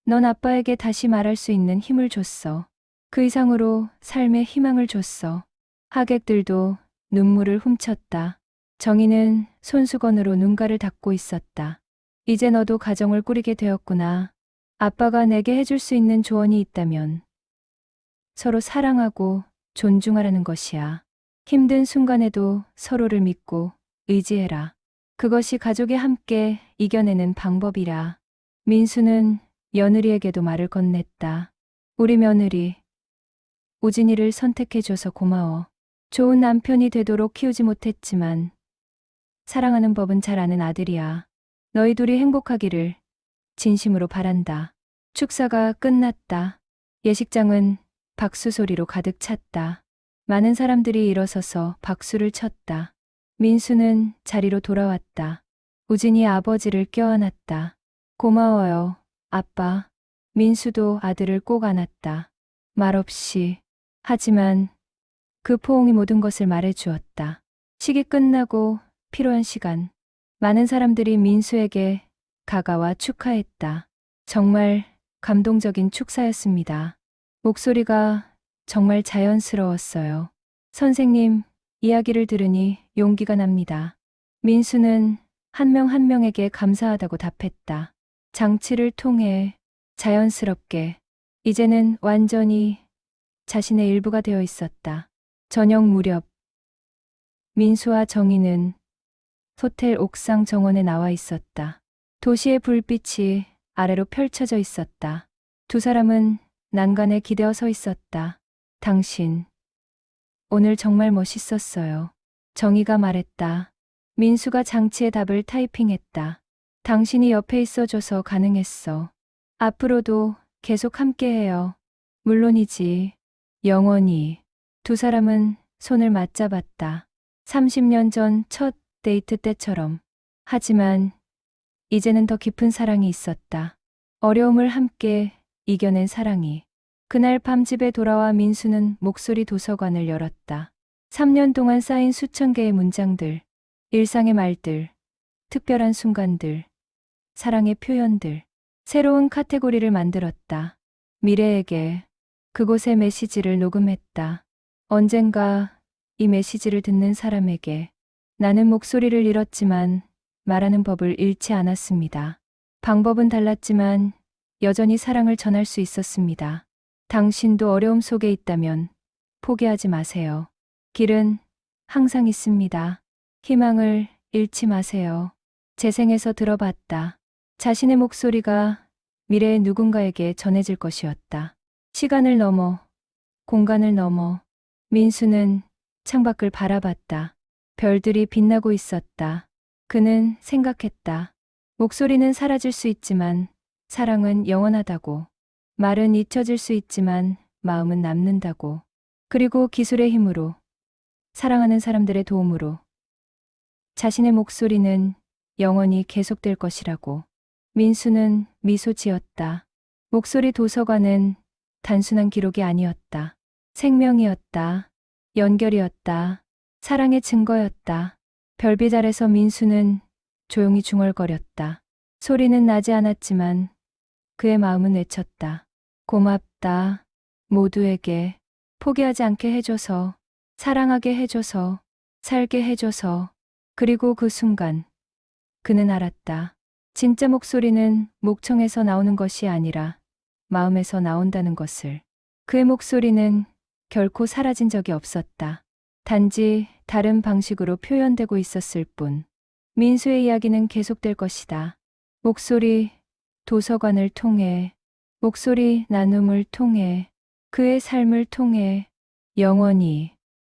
넌 아빠에게 다시 말할 수 있는 힘을 줬어. 그 이상으로 삶에 희망을 줬어. 하객들도 눈물을 훔쳤다. 정희는 손수건으로 눈가를 닦고 있었다. 이제 너도 가정을 꾸리게 되었구나. 아빠가 내게 해줄 수 있는 조언이 있다면 서로 사랑하고 존중하라는 것이야. 힘든 순간에도 서로를 믿고 의지해라. 그것이 가족이 함께 이겨내는 방법이라. 민수는 며느리에게도 말을 건넸다. 우리 며느리, 우진이를 선택해줘서 고마워. 좋은 남편이 되도록 키우지 못했지만 사랑하는 법은 잘 아는 아들이야. 너희 둘이 행복하기를 진심으로 바란다. 축사가 끝났다. 예식장은 박수 소리로 가득 찼다. 많은 사람들이 일어서서 박수를 쳤다. 민수는 자리로 돌아왔다. 우진이 아버지를 껴안았다. 고마워요, 아빠. 민수도 아들을 꼭 안았다. 말없이. 하지만 그 포옹이 모든 것을 말해주었다. 식이 끝나고 필요한 시간. 많은 사람들이 민수에게 가가와 축하했다. 정말 감동적인 축사였습니다. 목소리가 정말 자연스러웠어요. 선생님, 이야기를 들으니 용기가 납니다. 민수는 한 명 한 명에게 감사하다고 답했다. 장치를 통해 자연스럽게, 이제는 완전히 자신의 일부가 되어 있었다. 저녁 무렵 민수와 정희는 호텔 옥상 정원에 나와 있었다. 도시의 불빛이 아래로 펼쳐져 있었다. 두 사람은 난간에 기대어 서 있었다. 당신, 오늘 정말 멋있었어요. 정희가 말했다. 민수가 장치의 답을 타이핑했다. 당신이 옆에 있어줘서 가능했어. 앞으로도 계속 함께해요. 물론이지. 영원히. 두 사람은 손을 맞잡았다. 30년 전 첫 데이트 때처럼. 하지만 이제는 더 깊은 사랑이 있었다. 어려움을 함께 이겨낸 사랑이. 그날 밤 집에 돌아와 민수는 목소리 도서관을 열었다. 3년 동안 쌓인 수천 개의 문장들, 일상의 말들, 특별한 순간들, 사랑의 표현들, 새로운 카테고리를 만들었다. 미래에게 그곳의 메시지를 녹음했다. 언젠가 이 메시지를 듣는 사람에게 나는 목소리를 잃었지만 말하는 법을 잃지 않았습니다. 방법은 달랐지만 여전히 사랑을 전할 수 있었습니다. 당신도 어려움 속에 있다면 포기하지 마세요. 길은 항상 있습니다. 희망을 잃지 마세요. 재생해서 들어봤다. 자신의 목소리가 미래의 누군가에게 전해질 것이었다. 시간을 넘어, 공간을 넘어 민수는 창밖을 바라봤다. 별들이 빛나고 있었다. 그는 생각했다. 목소리는 사라질 수 있지만 사랑은 영원하다고. 말은 잊혀질 수 있지만 마음은 남는다고. 그리고 기술의 힘으로, 사랑하는 사람들의 도움으로 자신의 목소리는 영원히 계속될 것이라고. 민수는 미소 지었다. 목소리 도서관은 단순한 기록이 아니었다. 생명이었다. 연결이었다. 사랑의 증거였다. 별빛 아래서 민수는 조용히 중얼거렸다. 소리는 나지 않았지만 그의 마음은 외쳤다. 고맙다. 모두에게 포기하지 않게 해줘서, 사랑하게 해줘서, 살게 해줘서. 그리고 그 순간 그는 알았다. 진짜 목소리는 목청에서 나오는 것이 아니라 마음에서 나온다는 것을. 그의 목소리는 결코 사라진 적이 없었다. 단지 다른 방식으로 표현되고 있었을 뿐. 민수의 이야기는 계속될 것이다. 목소리 도서관을 통해, 목소리 나눔을 통해, 그의 삶을 통해 영원히.